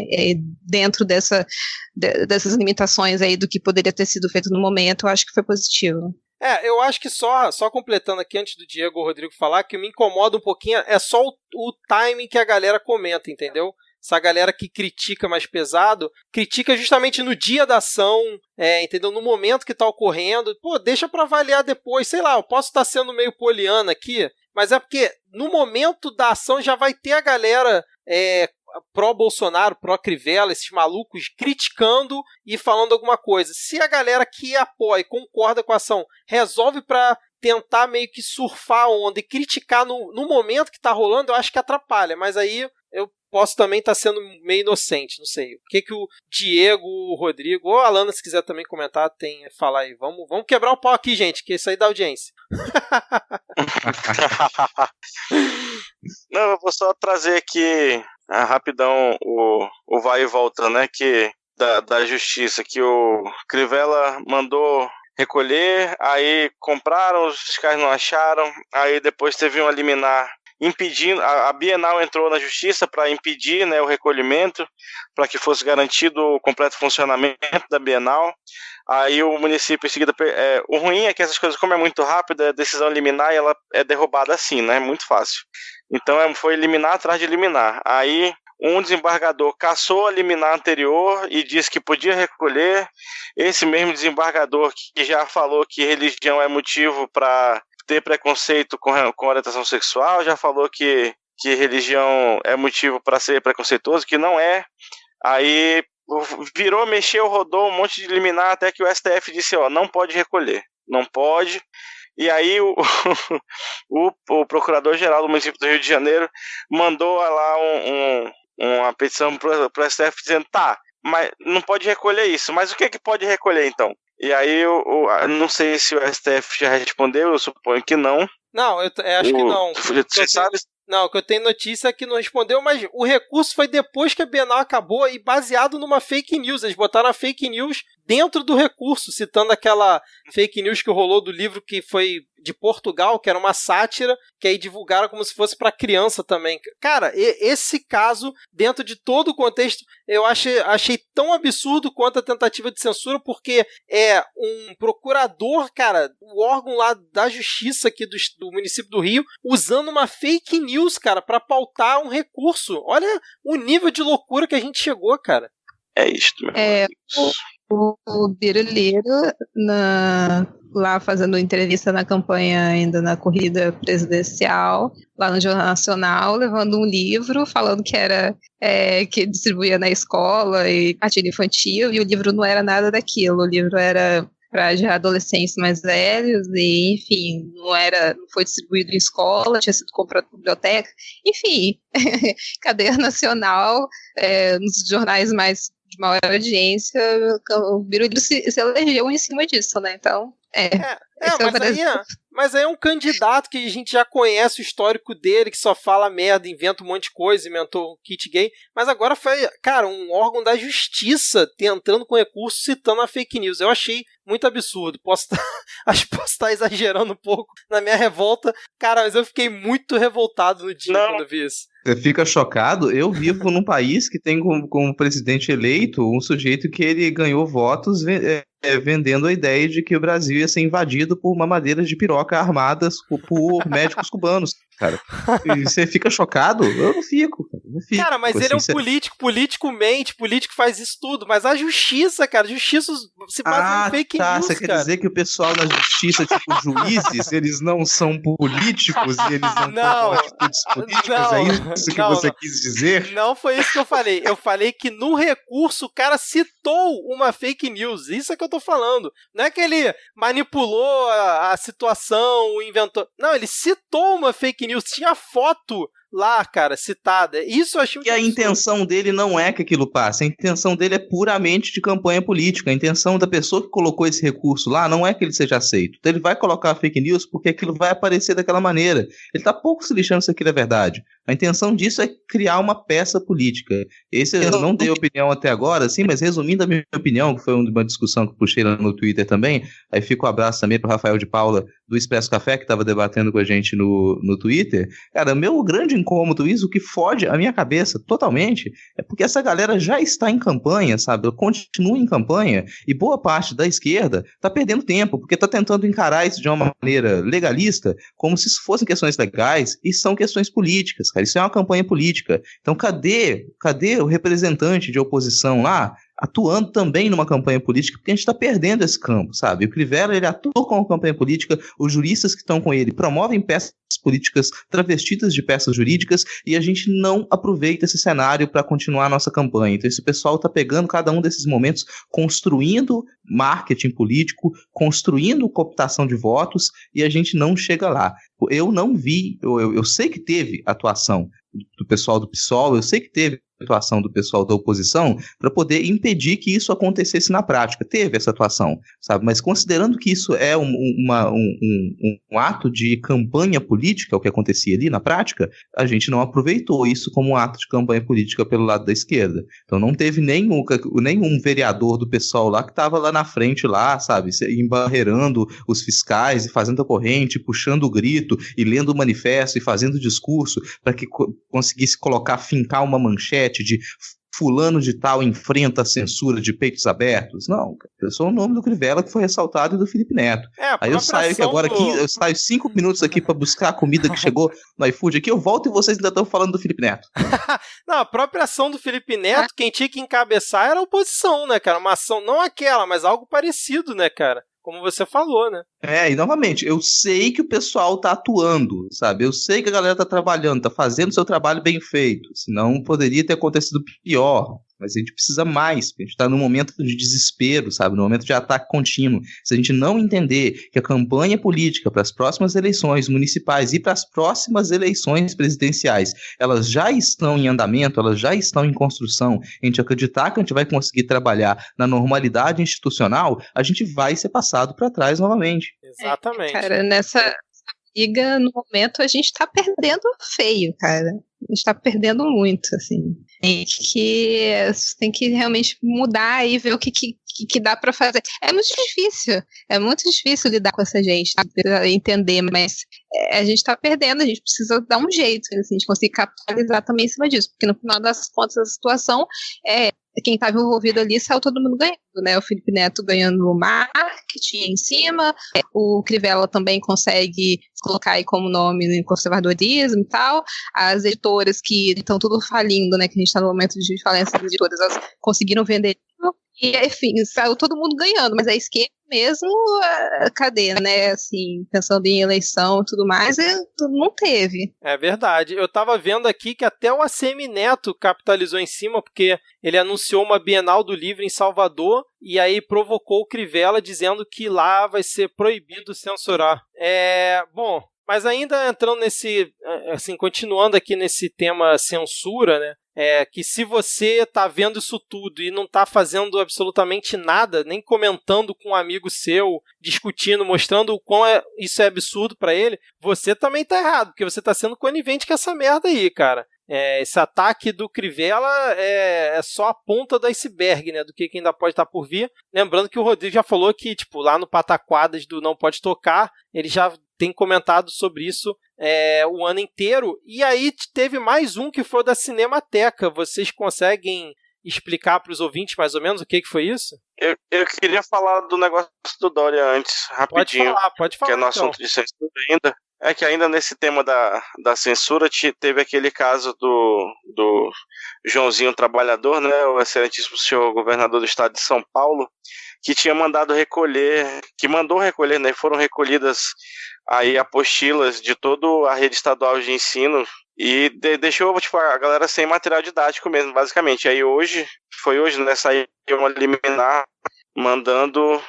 dentro dessas limitações aí do que poderia ter sido feito no momento, eu acho que foi positivo. Eu acho que só completando aqui antes do Diego ou Rodrigo falar, que me incomoda um pouquinho é só o timing que a galera comenta, entendeu? Essa galera que critica mais pesado, critica justamente no dia da ação, entendeu? No momento que tá ocorrendo, deixa pra avaliar depois, sei lá, eu posso estar sendo meio poliana aqui, mas é porque no momento da ação já vai ter a galera pró-Bolsonaro, pró-Crivella, esses malucos criticando e falando alguma coisa. Se a galera que apoia e concorda com a ação resolve pra tentar meio que surfar a onda e criticar no momento que tá rolando, eu acho que atrapalha, mas aí eu posso também estar sendo meio inocente, não sei. O que o Diego, o Rodrigo, ou a Alana, se quiser também comentar, tem a falar aí. Vamos quebrar o pau aqui, gente, que isso aí dá audiência. Não, eu vou só trazer aqui rapidão, o vai e volta, né, que da justiça, que o Crivella mandou recolher, aí compraram, os fiscais não acharam, aí depois teve um liminar impedindo, a Bienal entrou na justiça para impedir, né, o recolhimento, para que fosse garantido o completo funcionamento da Bienal. Aí o município em seguida, o ruim é que essas coisas, como é muito rápido, a decisão liminar ela é derrubada assim, né, muito fácil. Então foi liminar atrás de liminar. Aí um desembargador cassou a liminar anterior e disse que podia recolher. Esse mesmo desembargador que já falou que religião é motivo para ter preconceito com orientação sexual, já falou que religião é motivo para ser preconceituoso, que não é. Aí virou, mexeu, rodou um monte de liminar até que o STF disse, não pode recolher, não pode. E aí o Procurador-Geral do município do Rio de Janeiro mandou lá uma petição para o STF dizendo, mas não pode recolher isso, mas o que pode recolher então? E aí não sei se o STF já respondeu, eu suponho que não. Não, eu acho que não. Você sabe? Não, o que eu tenho notícia é que não respondeu, mas o recurso foi depois que a Bienal acabou e baseado numa fake news. Eles botaram a fake news dentro do recurso, citando aquela fake news que rolou do livro que foi de Portugal, que era uma sátira, que aí divulgaram como se fosse para criança também. Cara, esse caso, dentro de todo o contexto, eu achei tão absurdo quanto a tentativa de censura, porque é um procurador, cara, o órgão lá da justiça aqui do município do Rio, usando uma fake news, cara, para pautar um recurso. Olha o nível de loucura que a gente chegou, cara. É isto, meu amigo. O Biruliro, lá fazendo entrevista na campanha, ainda na corrida presidencial, lá no Jornal Nacional, levando um livro, falando que era que distribuía na escola e cartilha infantil, e o livro não era nada daquilo, o livro era para já adolescentes mais velhos, e enfim, não foi distribuído em escola, tinha sido comprado na biblioteca, enfim, cadeia nacional, nos jornais mais de maior audiência, o Biruliro se elegeu em cima disso, né? Então, mas aí é um candidato que a gente já conhece o histórico dele, que só fala merda, inventa um monte de coisa, inventou o kit gay, mas agora foi, cara, um órgão da justiça entrando com recurso citando a fake news. Eu achei muito absurdo. Acho que posso estar exagerando um pouco na minha revolta, cara, mas eu fiquei muito revoltado no dia quando eu vi isso. Você fica chocado? Eu vivo num país que tem como presidente eleito um sujeito que ele ganhou votos vendendo a ideia de que o Brasil ia ser invadido por mamadeiras de piroca armadas por médicos cubanos, cara. E você fica chocado? Eu não fico. Cara, mas ele é um político mente, político faz isso tudo, mas a justiça, cara, justiça se baseia em fake news, você quer dizer que o pessoal na justiça, tipo juízes, eles não são políticos e eles não tomam atitudes políticas? É isso que você quis dizer? Não foi isso que eu falei. Eu falei que no recurso o cara citou uma fake news. Isso é que eu tô falando. Não é que ele manipulou a situação, inventou. Não, ele citou uma fake news. Tinha foto lá, cara, citada. Isso eu achei muito absurdo. A intenção dele não é que aquilo passe. A intenção dele é puramente de campanha política. A intenção da pessoa que colocou esse recurso lá não é que ele seja aceito. Então ele vai colocar a fake news porque aquilo vai aparecer daquela maneira. Ele tá pouco se lixando se aquilo é verdade. A intenção disso é criar uma peça política. Esse eu não dei opinião até agora, sim, mas resumindo a minha opinião, que foi uma discussão que eu puxei lá no Twitter também, aí fica um abraço também pro Rafael de Paula do Expresso Café, que estava debatendo com a gente no Twitter. Cara, meu grande incômodo, isso que fode a minha cabeça totalmente, é porque essa galera já está em campanha, sabe? Continua em campanha, e boa parte da esquerda tá perdendo tempo, porque tá tentando encarar isso de uma maneira legalista, como se isso fossem questões legais, e são questões políticas, cara. Isso é uma campanha política. Então cadê o representante de oposição lá, atuando também numa campanha política, porque a gente está perdendo esse campo, sabe? O Crivella, ele atua com a campanha política, os juristas que estão com ele promovem peças políticas travestidas de peças jurídicas, e a gente não aproveita esse cenário para continuar a nossa campanha. Então esse pessoal está pegando cada um desses momentos, construindo marketing político, construindo cooptação de votos, e a gente não chega lá. Eu não vi, eu sei que teve atuação do pessoal do PSOL, eu sei que teve atuação do pessoal da oposição para poder impedir que isso acontecesse na prática. Teve essa atuação, sabe? Mas considerando que isso é um ato de campanha política, o que acontecia ali na prática, a gente não aproveitou isso como um ato de campanha política pelo lado da esquerda. Então não teve nenhum vereador do pessoal lá que estava lá na frente, lá, sabe? Embarreirando os fiscais e fazendo a corrente, puxando o grito e lendo o manifesto e fazendo discurso para que conseguisse fincar uma manchete de fulano de tal enfrenta a censura de peitos abertos. Não, é só o nome do Crivella que foi ressaltado e do Felipe Neto. Aí eu saio aqui agora, eu saio 5 minutos aqui para buscar a comida que chegou no iFood aqui, eu volto e vocês ainda estão falando do Felipe Neto. Não, a própria ação do Felipe Neto, quem tinha que encabeçar era a oposição, né, cara? Uma ação, não aquela, mas algo parecido, né, cara? Como você falou, né? E novamente, eu sei que o pessoal tá atuando, sabe? Eu sei que a galera tá trabalhando, tá fazendo o seu trabalho bem feito. Senão poderia ter acontecido pior. Mas a gente precisa mais, porque a gente tá num momento de desespero, sabe? Num momento de ataque contínuo. Se a gente não entender que a campanha política para as próximas eleições municipais e para as próximas eleições presidenciais, elas já estão em andamento, elas já estão em construção, a gente acreditar que a gente vai conseguir trabalhar na normalidade institucional, a gente vai ser passado para trás novamente. Exatamente. Cara, nessa briga, no momento, a gente tá perdendo feio, cara. A gente tá perdendo muito, assim. Tem que realmente mudar e ver o que dá pra fazer. É muito difícil lidar com essa gente, entender, mas a gente tá perdendo, a gente precisa dar um jeito, assim, a gente conseguir capitalizar também em cima disso, porque no final das contas a situação quem estava envolvido ali saiu todo mundo ganhando, né? O Felipe Neto ganhando marketing em cima, o Crivella também consegue colocar aí como nome no conservadorismo e tal, as editoras que estão tudo falindo, né? Que a gente está no momento de falência das editoras, elas conseguiram vender. E, enfim, saiu todo mundo ganhando, mas a esquerda mesmo, cadê, né, assim, pensando em eleição e tudo mais, não teve. É verdade. Eu tava vendo aqui que até o ACM Neto capitalizou em cima, porque ele anunciou uma Bienal do Livro em Salvador, e aí provocou o Crivella dizendo que lá vai ser proibido censurar. Bom, mas ainda entrando nesse, assim, continuando aqui nesse tema censura, né, que se você tá vendo isso tudo e não tá fazendo absolutamente nada, nem comentando com um amigo seu, discutindo, mostrando o quão isso é absurdo pra ele, você também tá errado, porque você tá sendo conivente com essa merda aí, cara. Esse ataque do Crivella é só a ponta do iceberg, né, do que ainda pode estar por vir. Lembrando que o Rodrigo já falou que, tipo, lá no Pataquadas do Não Pode Tocar, ele já tem comentado sobre isso o ano inteiro. E aí teve mais um que foi da Cinemateca. Vocês conseguem explicar para os ouvintes mais ou menos o que foi isso? Eu queria falar do negócio do Dória antes, rapidinho. Pode falar. Que é no assunto de censura ainda. É que ainda nesse tema da censura teve aquele caso do Joãozinho Trabalhador, né, o excelentíssimo senhor governador do estado de São Paulo, que tinha mandou recolher, né, foram recolhidas aí apostilas de toda a rede estadual de ensino e deixou tipo, a galera sem material didático mesmo, basicamente. Aí foi hoje, né, saiu uma liminar mandando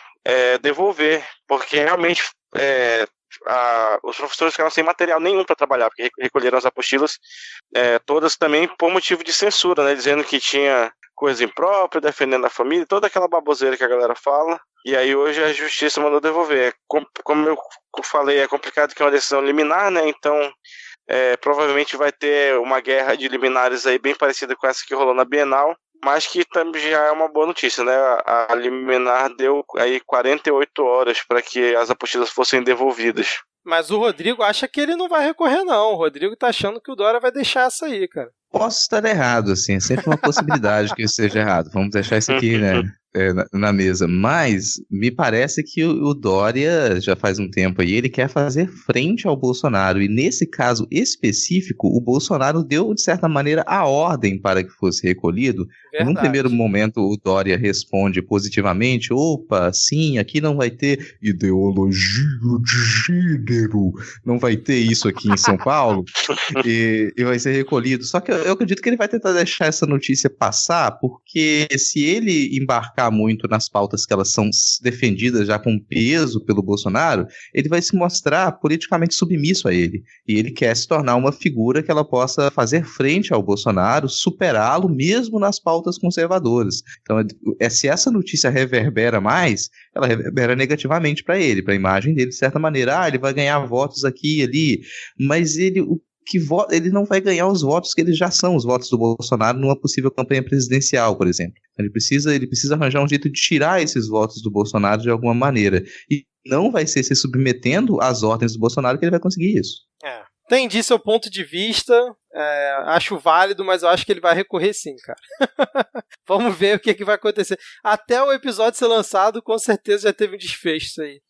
devolver, porque realmente os professores ficaram sem material nenhum para trabalhar, porque recolheram as apostilas todas também por motivo de censura, né, dizendo que tinha coisa imprópria, defendendo a família, toda aquela baboseira que a galera fala. E aí hoje a justiça mandou devolver. Como eu falei, é complicado que é uma decisão liminar, né? Então provavelmente vai ter uma guerra de liminares aí bem parecida com essa que rolou na Bienal, mas que também já é uma boa notícia, né? A liminar deu aí 48 horas para que as apostilas fossem devolvidas. Mas o Rodrigo acha que ele não vai recorrer, não. O Rodrigo tá achando que o Dória vai deixar essa aí, cara. Posso estar errado, assim, é sempre uma possibilidade que eu esteja errado. Vamos deixar isso aqui, né, na mesa. Mas me parece que o Dória, já faz um tempo aí, ele quer fazer frente ao Bolsonaro. E nesse caso específico, o Bolsonaro deu, de certa maneira, a ordem para que fosse recolhido. Num primeiro momento, o Dória responde positivamente: opa, sim, aqui não vai ter ideologia de gênero, não vai ter isso aqui em São Paulo, e vai ser recolhido. Só que eu acredito que ele vai tentar deixar essa notícia passar, porque se ele embarcar focar muito nas pautas que elas são defendidas já com peso pelo Bolsonaro, ele vai se mostrar politicamente submisso a ele. E ele quer se tornar uma figura que ela possa fazer frente ao Bolsonaro, superá-lo mesmo nas pautas conservadoras. Então, se essa notícia reverbera mais, ela reverbera negativamente para ele, para a imagem dele, de certa maneira. Ele vai ganhar votos aqui e ali, mas ele ele não vai ganhar os votos que eles já são os votos do Bolsonaro numa possível campanha presidencial, por exemplo. Ele precisa arranjar um jeito de tirar esses votos do Bolsonaro de alguma maneira. E não vai ser se submetendo às ordens do Bolsonaro que ele vai conseguir isso. Entendi seu ponto de vista, acho válido, mas eu acho que ele vai recorrer sim, cara. Vamos ver o que vai acontecer. Até o episódio ser lançado, com certeza já teve um desfecho isso aí.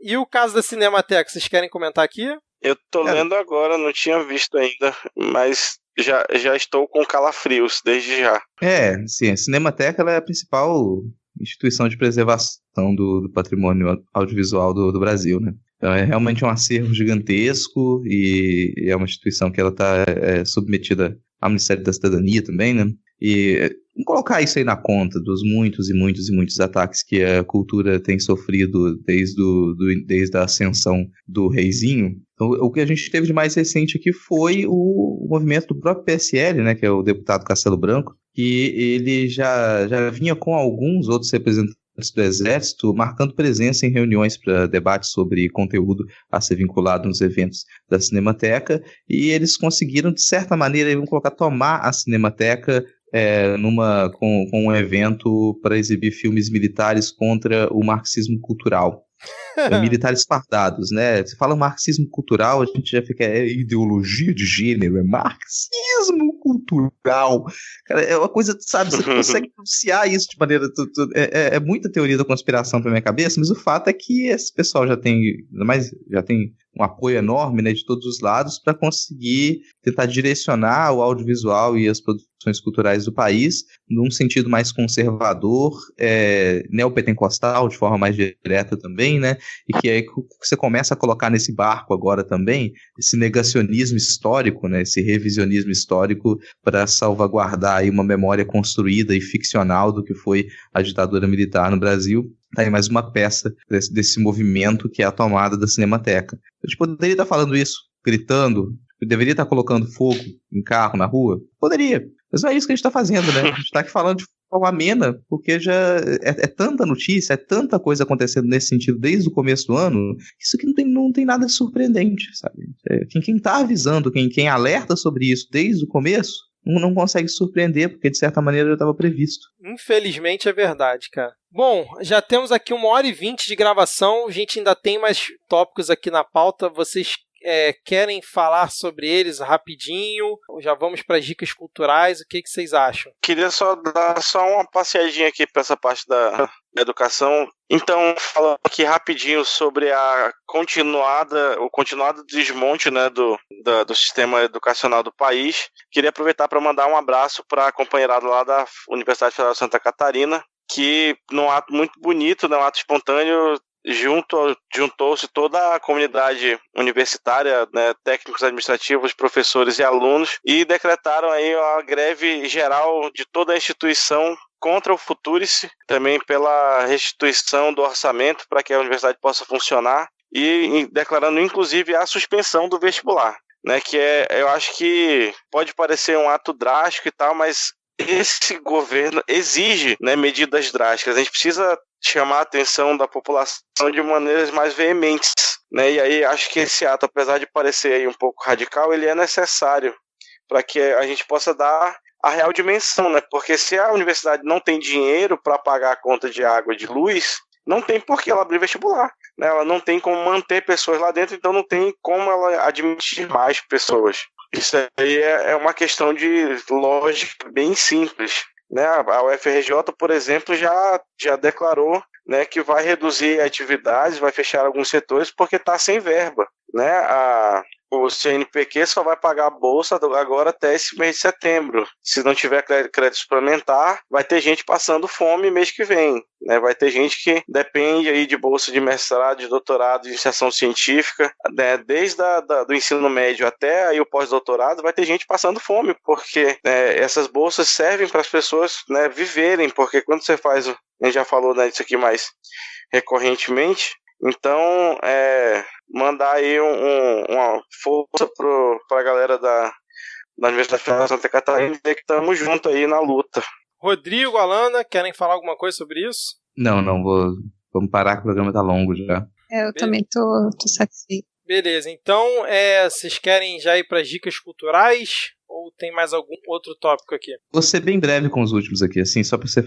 E o caso da Cinemateca, vocês querem comentar aqui? Eu tô lendo agora, não tinha visto ainda, mas já estou com calafrios desde já. Sim, a Cinemateca ela é a principal instituição de preservação do patrimônio audiovisual do Brasil, né? Então é realmente um acervo gigantesco e é uma instituição que ela está submetida ao Ministério da Cidadania também, né? E colocar isso aí na conta dos muitos e muitos e muitos ataques que a cultura tem sofrido desde a ascensão do reizinho. Então, o que a gente teve de mais recente aqui foi o movimento do próprio PSL, né, que é o deputado Castelo Branco, que ele já vinha com alguns outros representantes do Exército marcando presença em reuniões para debate sobre conteúdo a ser vinculado nos eventos da Cinemateca, e eles conseguiram, de certa maneira, tomar a Cinemateca com um evento para exibir filmes militares contra o marxismo cultural. Militares fardados, né? Você fala marxismo cultural, a gente já fica, ideologia de gênero, é marxismo cultural. Cara, é uma coisa, sabe, você consegue pronunciar isso de maneira... É muita teoria da conspiração pra minha cabeça, mas o fato é que esse pessoal já tem um apoio enorme, né, de todos os lados para conseguir tentar direcionar o audiovisual e as produções culturais do país num sentido mais conservador, neopentecostal, de forma mais direta também, né? E que aí você começa a colocar nesse barco agora também esse negacionismo histórico, né? Esse revisionismo histórico para salvaguardar aí uma memória construída e ficcional do que foi a ditadura militar no Brasil. Tá aí mais uma peça desse movimento que é a tomada da Cinemateca. A gente poderia estar falando isso, gritando, deveria estar colocando fogo em carro na rua? Poderia, mas não é isso que a gente está fazendo, né? A gente está aqui falando de forma amena, porque já é tanta notícia, é tanta coisa acontecendo nesse sentido desde o começo do ano, isso que não tem nada de surpreendente, sabe? Quem está avisando, quem alerta sobre isso desde o começo, não consegue surpreender, porque de certa maneira já estava previsto. Infelizmente é verdade, cara. Bom, já temos aqui 1h20 de gravação, a gente ainda tem mais tópicos aqui na pauta, vocês querem falar sobre eles rapidinho? Já vamos para as dicas culturais, o que vocês acham? Queria só dar uma passeadinha aqui para essa parte da educação. Então, falando aqui rapidinho sobre o continuado desmonte, né, do sistema educacional do país. Queria aproveitar para mandar um abraço para a companheirada lá da Universidade Federal de Santa Catarina, que num ato muito bonito, num ato espontâneo, juntou-se toda a comunidade universitária, né, técnicos administrativos, professores e alunos, e decretaram aí a greve geral de toda a instituição contra o Futurice, também pela restituição do orçamento para que a universidade possa funcionar, e declarando inclusive a suspensão do vestibular, né, que eu acho que pode parecer um ato drástico e tal, mas esse governo exige, né, medidas drásticas. A gente precisa chamar a atenção da população de maneiras mais veementes, né? E aí acho que esse ato, apesar de parecer aí um pouco radical, ele é necessário para que a gente possa dar a real dimensão, né? Porque se a universidade não tem dinheiro para pagar a conta de água e de luz, não tem por que ela abrir vestibular, né? Ela não tem como manter pessoas lá dentro, então não tem como ela admitir mais pessoas. Isso aí é uma questão de lógica bem simples, né? A UFRJ, por exemplo, já declarou, né, que vai reduzir atividades, vai fechar alguns setores porque está sem verba, né? o CNPq só vai pagar a bolsa agora até esse mês de setembro. Se não tiver crédito suplementar, vai ter gente passando fome mês que vem, né? Vai ter gente que depende aí de bolsa de mestrado, de doutorado, de iniciação científica, né? Desde do ensino médio até aí o pós-doutorado, vai ter gente passando fome, porque essas bolsas servem para as pessoas, né, viverem, porque quando você faz, a gente já falou, né, disso aqui mais recorrentemente. Então, mandar aí uma força para a galera da Universidade Federal de Santa Catarina, que estamos juntos aí na luta. Rodrigo, Alana, querem falar alguma coisa sobre isso? Não, vamos parar que o programa tá longo já. Eu também tô satisfeito. Beleza, então vocês querem já ir para as dicas culturais ou tem mais algum outro tópico aqui? Vou ser bem breve com os últimos aqui, assim, só para você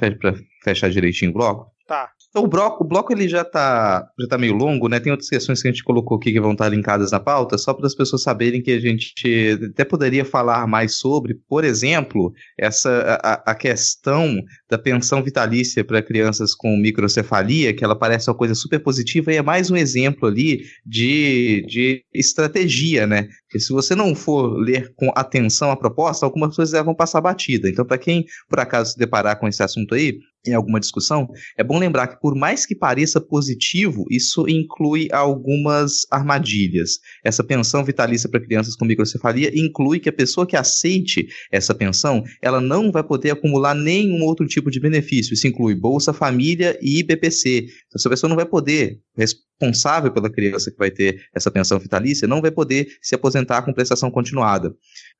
fechar direitinho o bloco. Tá. Então, o bloco ele já tá meio longo, né? Tem outras questões que a gente colocou aqui que vão estar linkadas na pauta, só para as pessoas saberem que a gente até poderia falar mais sobre, por exemplo, a questão da pensão vitalícia para crianças com microcefalia, que ela parece uma coisa super positiva e é mais um exemplo ali de estratégia, né? Porque se você não for ler com atenção a proposta, algumas coisas vão passar batida. Então, para quem por acaso se deparar com esse assunto aí, em alguma discussão, é bom lembrar que por mais que pareça positivo, isso inclui algumas armadilhas. Essa pensão vitalícia para crianças com microcefalia inclui que a pessoa que aceite essa pensão, ela não vai poder acumular nenhum outro tipo de benefício. Isso inclui Bolsa Família e BPC. Então, essa pessoa não vai poder, responsável pela criança que vai ter essa pensão vitalícia, não vai poder se aposentar com prestação continuada.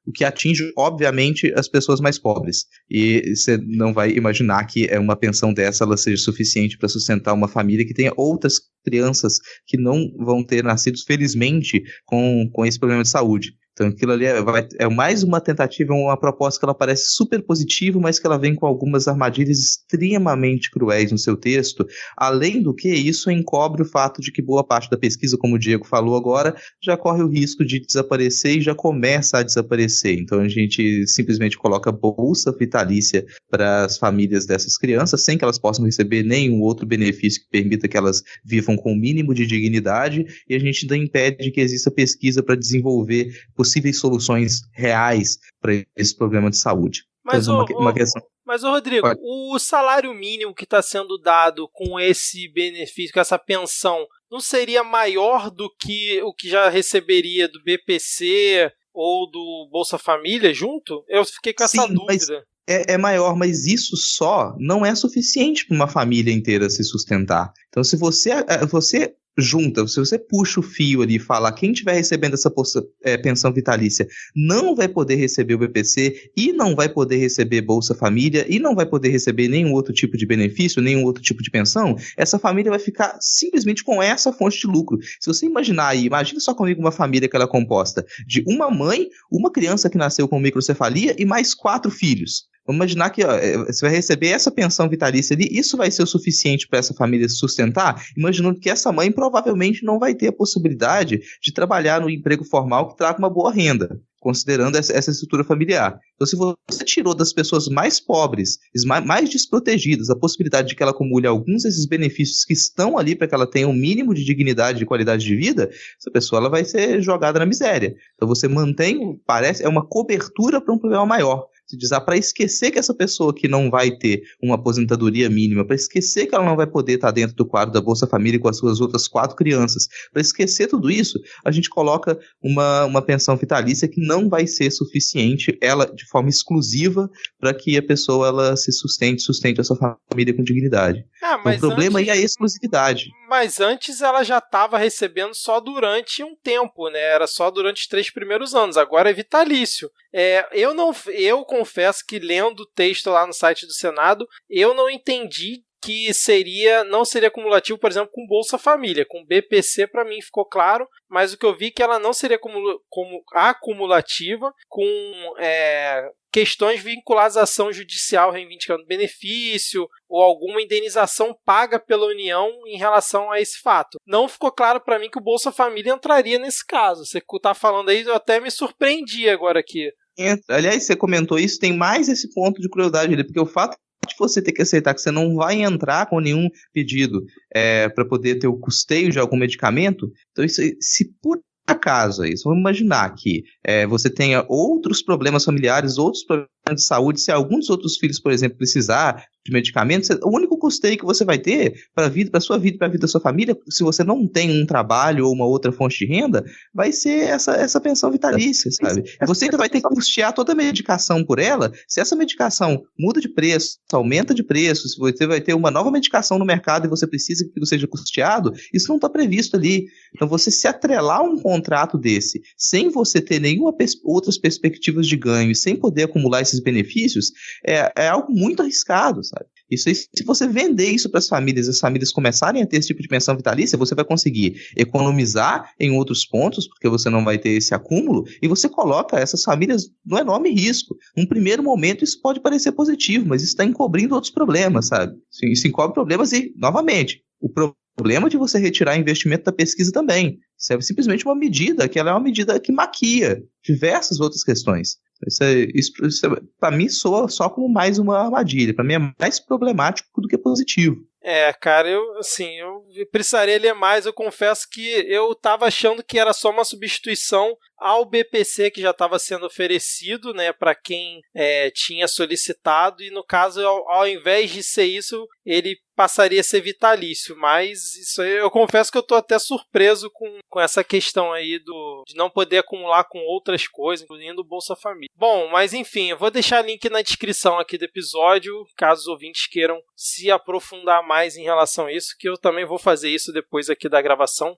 O que atinge, obviamente, as pessoas mais pobres. E você não vai imaginar que uma pensão dessa ela seja suficiente para sustentar uma família que tenha outras crianças que não vão ter nascido, felizmente, com esse problema de saúde. Então aquilo ali é mais uma tentativa, uma proposta que ela parece super positiva, mas que ela vem com algumas armadilhas extremamente cruéis no seu texto, além do que isso encobre o fato de que boa parte da pesquisa, como o Diego falou agora, já corre o risco de desaparecer e já começa a desaparecer. Então a gente simplesmente coloca bolsa vitalícia para as famílias dessas crianças, sem que elas possam receber nenhum outro benefício que permita que elas vivam com o mínimo de dignidade, e a gente ainda impede que exista pesquisa para desenvolver possíveis soluções reais para esse problema de saúde. Mas, uma questão... Mas, Rodrigo, o salário mínimo que está sendo dado com esse benefício, com essa pensão, não seria maior do que o que já receberia do BPC ou do Bolsa Família junto? Eu fiquei com essa dúvida. É maior, mas isso só não é suficiente para uma família inteira se sustentar. Então, se você junta, se você puxa o fio ali e fala quem estiver recebendo essa pensão vitalícia não vai poder receber o BPC e não vai poder receber Bolsa Família e não vai poder receber nenhum outro tipo de benefício, nenhum outro tipo de pensão, essa família vai ficar simplesmente com essa fonte de lucro. Se você imaginar aí, imagina só comigo uma família que ela é composta de uma mãe, uma criança que nasceu com microcefalia e mais 4 filhos. Vamos imaginar que você vai receber essa pensão vitalícia ali, isso vai ser o suficiente para essa família se sustentar, imaginando que essa mãe provavelmente não vai ter a possibilidade de trabalhar no emprego formal que traga uma boa renda, considerando essa estrutura familiar. Então, se você tirou das pessoas mais pobres, mais desprotegidas, a possibilidade de que ela acumule alguns desses benefícios que estão ali para que ela tenha um mínimo de dignidade e qualidade de vida, essa pessoa ela vai ser jogada na miséria. Então, você mantém, é uma cobertura para um problema maior. Se diz, para esquecer que essa pessoa que não vai ter uma aposentadoria mínima, para esquecer que ela não vai poder estar dentro do quadro da Bolsa Família com as suas outras 4 crianças, para esquecer tudo isso, a gente coloca uma pensão vitalícia que não vai ser suficiente, ela de forma exclusiva, para que a pessoa ela se sustente a sua família com dignidade. Então, o problema aí é a exclusividade. Mas antes ela já estava recebendo só durante um tempo, né? Era só durante os 3 primeiros anos, agora é vitalício. Eu confesso que lendo o texto lá no site do Senado, eu não entendi que não seria cumulativo, por exemplo, com Bolsa Família. Com BPC, para mim, ficou claro, mas o que eu vi é que ela não seria acumulativa com questões vinculadas à ação judicial reivindicando benefício ou alguma indenização paga pela União em relação a esse fato. Não ficou claro para mim que o Bolsa Família entraria nesse caso. Você está falando aí, eu até me surpreendi agora aqui. Aliás, você comentou isso, tem mais esse ponto de crueldade ali, porque o fato de você ter que aceitar que você não vai entrar com nenhum pedido para poder ter o custeio de algum medicamento, então isso, se por acaso aí, vamos imaginar que você tenha outros problemas familiares, outros problemas de saúde, se algum dos outros filhos, por exemplo, precisar de medicamentos, o único custeio que você vai ter para a sua vida, para a vida da sua família, se você não tem um trabalho ou uma outra fonte de renda, vai ser essa pensão vitalícia, sabe? Você ainda vai ter que custear toda a medicação por ela. Se essa medicação muda de preço, aumenta de preço, se você vai ter uma nova medicação no mercado e você precisa que aquilo seja custeado, isso não está previsto ali. Então, você se atrelar a um contrato desse, sem você ter nenhuma outras perspectivas de ganho e sem poder acumular esses benefícios, é algo muito arriscado, sabe? Isso aí, se você vender isso para as famílias começarem a ter esse tipo de pensão vitalícia, você vai conseguir economizar em outros pontos, porque você não vai ter esse acúmulo, e você coloca essas famílias no enorme risco. Num primeiro momento, isso pode parecer positivo, mas isso está encobrindo outros problemas, sabe? Isso encobre problemas e, novamente, o problema de você retirar investimento da pesquisa também. Isso é simplesmente uma medida, que ela é uma medida que maquia diversas outras questões. Isso para mim, soa só como mais uma armadilha. Para mim é mais problemático do que positivo. Cara, eu precisaria ler mais. Eu confesso que eu estava achando que era só uma substituição ao BPC que já estava sendo oferecido, né, para quem tinha solicitado, e no caso, ao invés de ser isso, ele passaria a ser vitalício. Mas isso aí, eu confesso que eu estou até surpreso com essa questão aí de não poder acumular com outras coisas, incluindo o Bolsa Família. Bom, mas enfim, eu vou deixar link na descrição aqui do episódio, caso os ouvintes queiram se aprofundar mais em relação a isso, que eu também vou fazer isso depois aqui da gravação.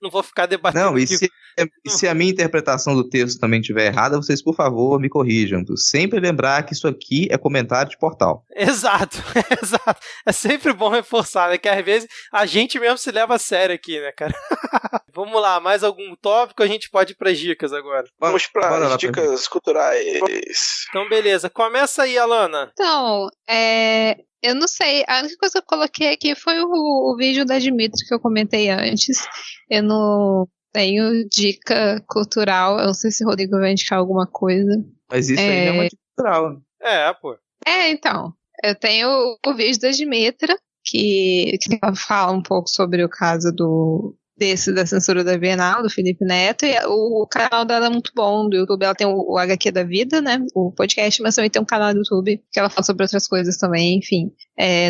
Não vou ficar debatendo. Não, e se a minha interpretação do texto também estiver errada, vocês, por favor, me corrijam. Sempre lembrar que isso aqui é comentário de portal. Exato. É sempre bom reforçar, né? Que às vezes a gente mesmo se leva a sério aqui, né, cara? Vamos lá, mais algum tópico? A gente pode ir para as dicas agora. Vamos para as dicas culturais. Então, beleza. Começa aí, Alana. Então, eu não sei, a única coisa que eu coloquei aqui foi o vídeo da Dimitri que eu comentei antes. Eu não tenho dica cultural, eu não sei se o Rodrigo vai indicar alguma coisa. Mas isso aí não é uma dica cultural. Pô. Então, eu tenho o vídeo da Dimitra, que fala um pouco sobre o caso da censura da Bienal, do Felipe Neto, e o canal dela é muito bom, do YouTube. Ela tem o HQ da Vida, né, o podcast, mas também tem um canal do YouTube que ela fala sobre outras coisas também, enfim,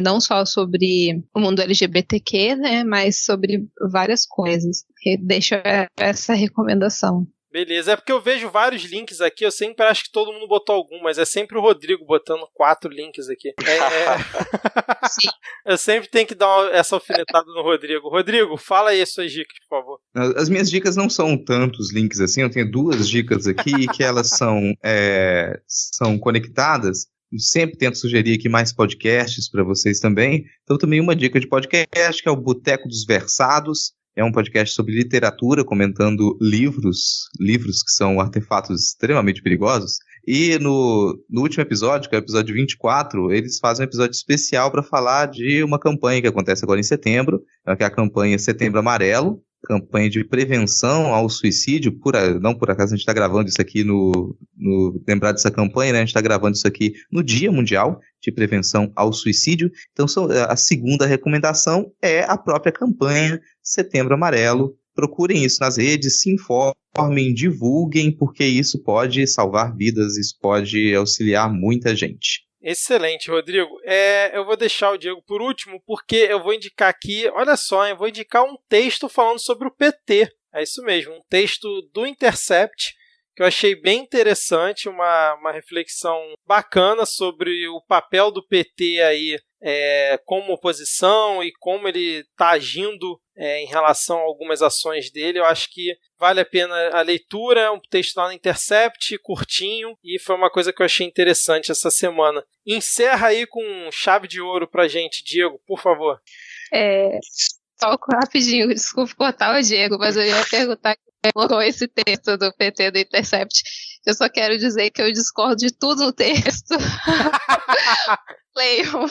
não só sobre o mundo LGBTQ, né, mas sobre várias coisas. Deixo essa recomendação. Beleza, é porque eu vejo vários links aqui, eu sempre acho que todo mundo botou algum, mas é sempre o Rodrigo botando 4 links aqui. Sim. Eu sempre tenho que dar essa alfinetada no Rodrigo. Rodrigo, fala aí as suas dicas, por favor. As minhas dicas não são tantos links assim, eu tenho 2 dicas aqui que elas são conectadas. Eu sempre tento sugerir aqui mais podcasts para vocês também. Então também uma dica de podcast que é o Boteco dos Versados. É um podcast sobre literatura, comentando livros que são artefatos extremamente perigosos. E no último episódio, que é o episódio 24, eles fazem um episódio especial para falar de uma campanha que acontece agora em setembro, que é a campanha Setembro Amarelo, campanha de prevenção ao suicídio. Não por acaso a gente está gravando isso aqui lembrar dessa campanha, né? A gente está gravando isso aqui no Dia Mundial de Prevenção ao Suicídio. Então, a segunda recomendação é a própria campanha Setembro Amarelo. Procurem isso nas redes, se informem, divulguem, porque isso pode salvar vidas, isso pode auxiliar muita gente. Excelente, Rodrigo. Eu vou deixar o Diego por último, porque eu vou indicar aqui, olha só, eu vou indicar um texto falando sobre o PT. É isso mesmo, um texto do Intercept, que eu achei bem interessante, uma reflexão bacana sobre o papel do PT aí como oposição e como ele está agindo em relação a algumas ações dele. Eu acho que vale a pena a leitura, é um texto lá no Intercept, curtinho, e foi uma coisa que eu achei interessante essa semana. Encerra aí com chave de ouro pra gente, Diego, por favor. Só rapidinho, desculpa cortar o Diego, mas eu ia perguntar quem colocou esse texto do PT do Intercept. Eu só quero dizer que eu discordo de tudo no texto. Leiam.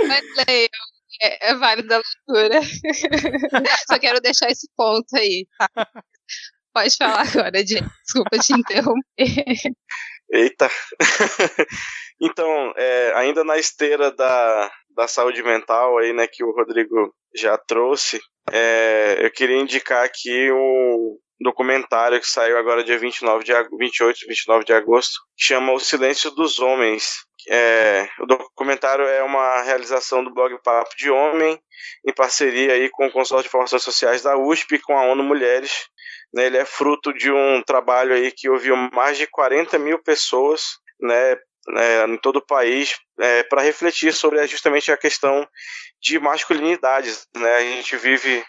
Mas leiam. É válido a leitura. Só quero deixar esse ponto aí, tá? Pode falar agora, Diego. Desculpa te interromper. Eita. Então, ainda na esteira da saúde mental aí, né, que o Rodrigo já trouxe, eu queria indicar aqui um documentário que saiu agora dia 28 e 29 de agosto, que chama O Silêncio dos Homens. O documentário é uma realização do blog Papo de Homem, em parceria aí com o Consórcio de Informações Sociais da USP e com a ONU Mulheres. Né, ele é fruto de um trabalho aí que ouviu mais de 40 mil pessoas, né, em todo o país, para refletir sobre justamente a questão de masculinidades. Né? A gente vive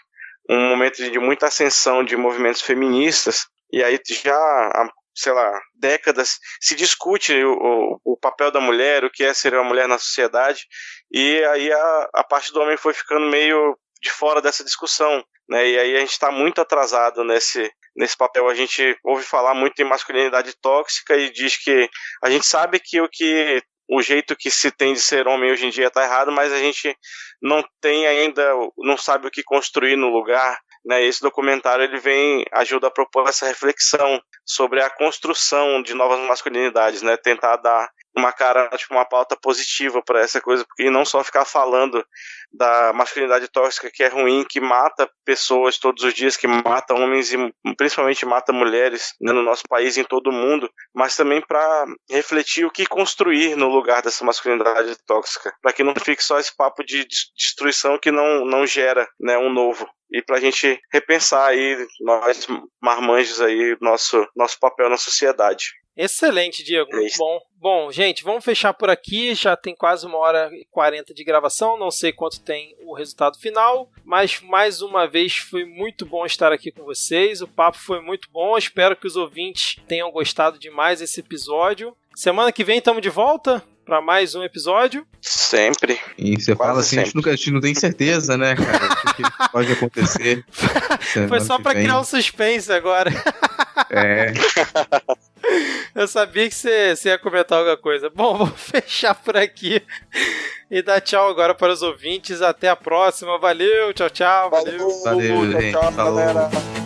um momento de muita ascensão de movimentos feministas, e aí já há, sei lá, décadas se discute o papel da mulher, o que é ser uma mulher na sociedade, e aí a parte do homem foi ficando meio de fora dessa discussão, né? E aí a gente está muito atrasado nesse papel. A gente ouve falar muito em masculinidade tóxica e diz que a gente sabe que o jeito que se tem de ser homem hoje em dia está errado, mas a gente não sabe o que construir no lugar. Né? Esse documentário ele ajuda a propor essa reflexão sobre a construção de novas masculinidades, né? Tentar dar uma cara, tipo, uma pauta positiva para essa coisa, e não só ficar falando da masculinidade tóxica, que é ruim, que mata pessoas todos os dias, que mata homens e principalmente mata mulheres, né, no nosso país e em todo o mundo, mas também para refletir o que construir no lugar dessa masculinidade tóxica, para que não fique só esse papo de destruição que não gera, né, um novo. E pra gente repensar aí, nós marmanjos aí, nosso papel na sociedade. Excelente, Diego, muito bom. Bom, gente, vamos fechar por aqui, já tem quase 1h40 de gravação, não sei quanto tem o resultado final, mas mais uma vez foi muito bom estar aqui com vocês, o papo foi muito bom, espero que os ouvintes tenham gostado demais desse episódio. Semana que vem estamos de volta para mais um episódio. Sempre. E você fala assim, a gente não tem certeza, né, cara? O que pode acontecer. Foi só para criar um suspense agora. Eu sabia que você ia comentar alguma coisa. Bom, vou fechar por aqui e dar tchau agora para os ouvintes. Até a próxima. Valeu, tchau, tchau. Valeu, gente. tchau, Falou. galera.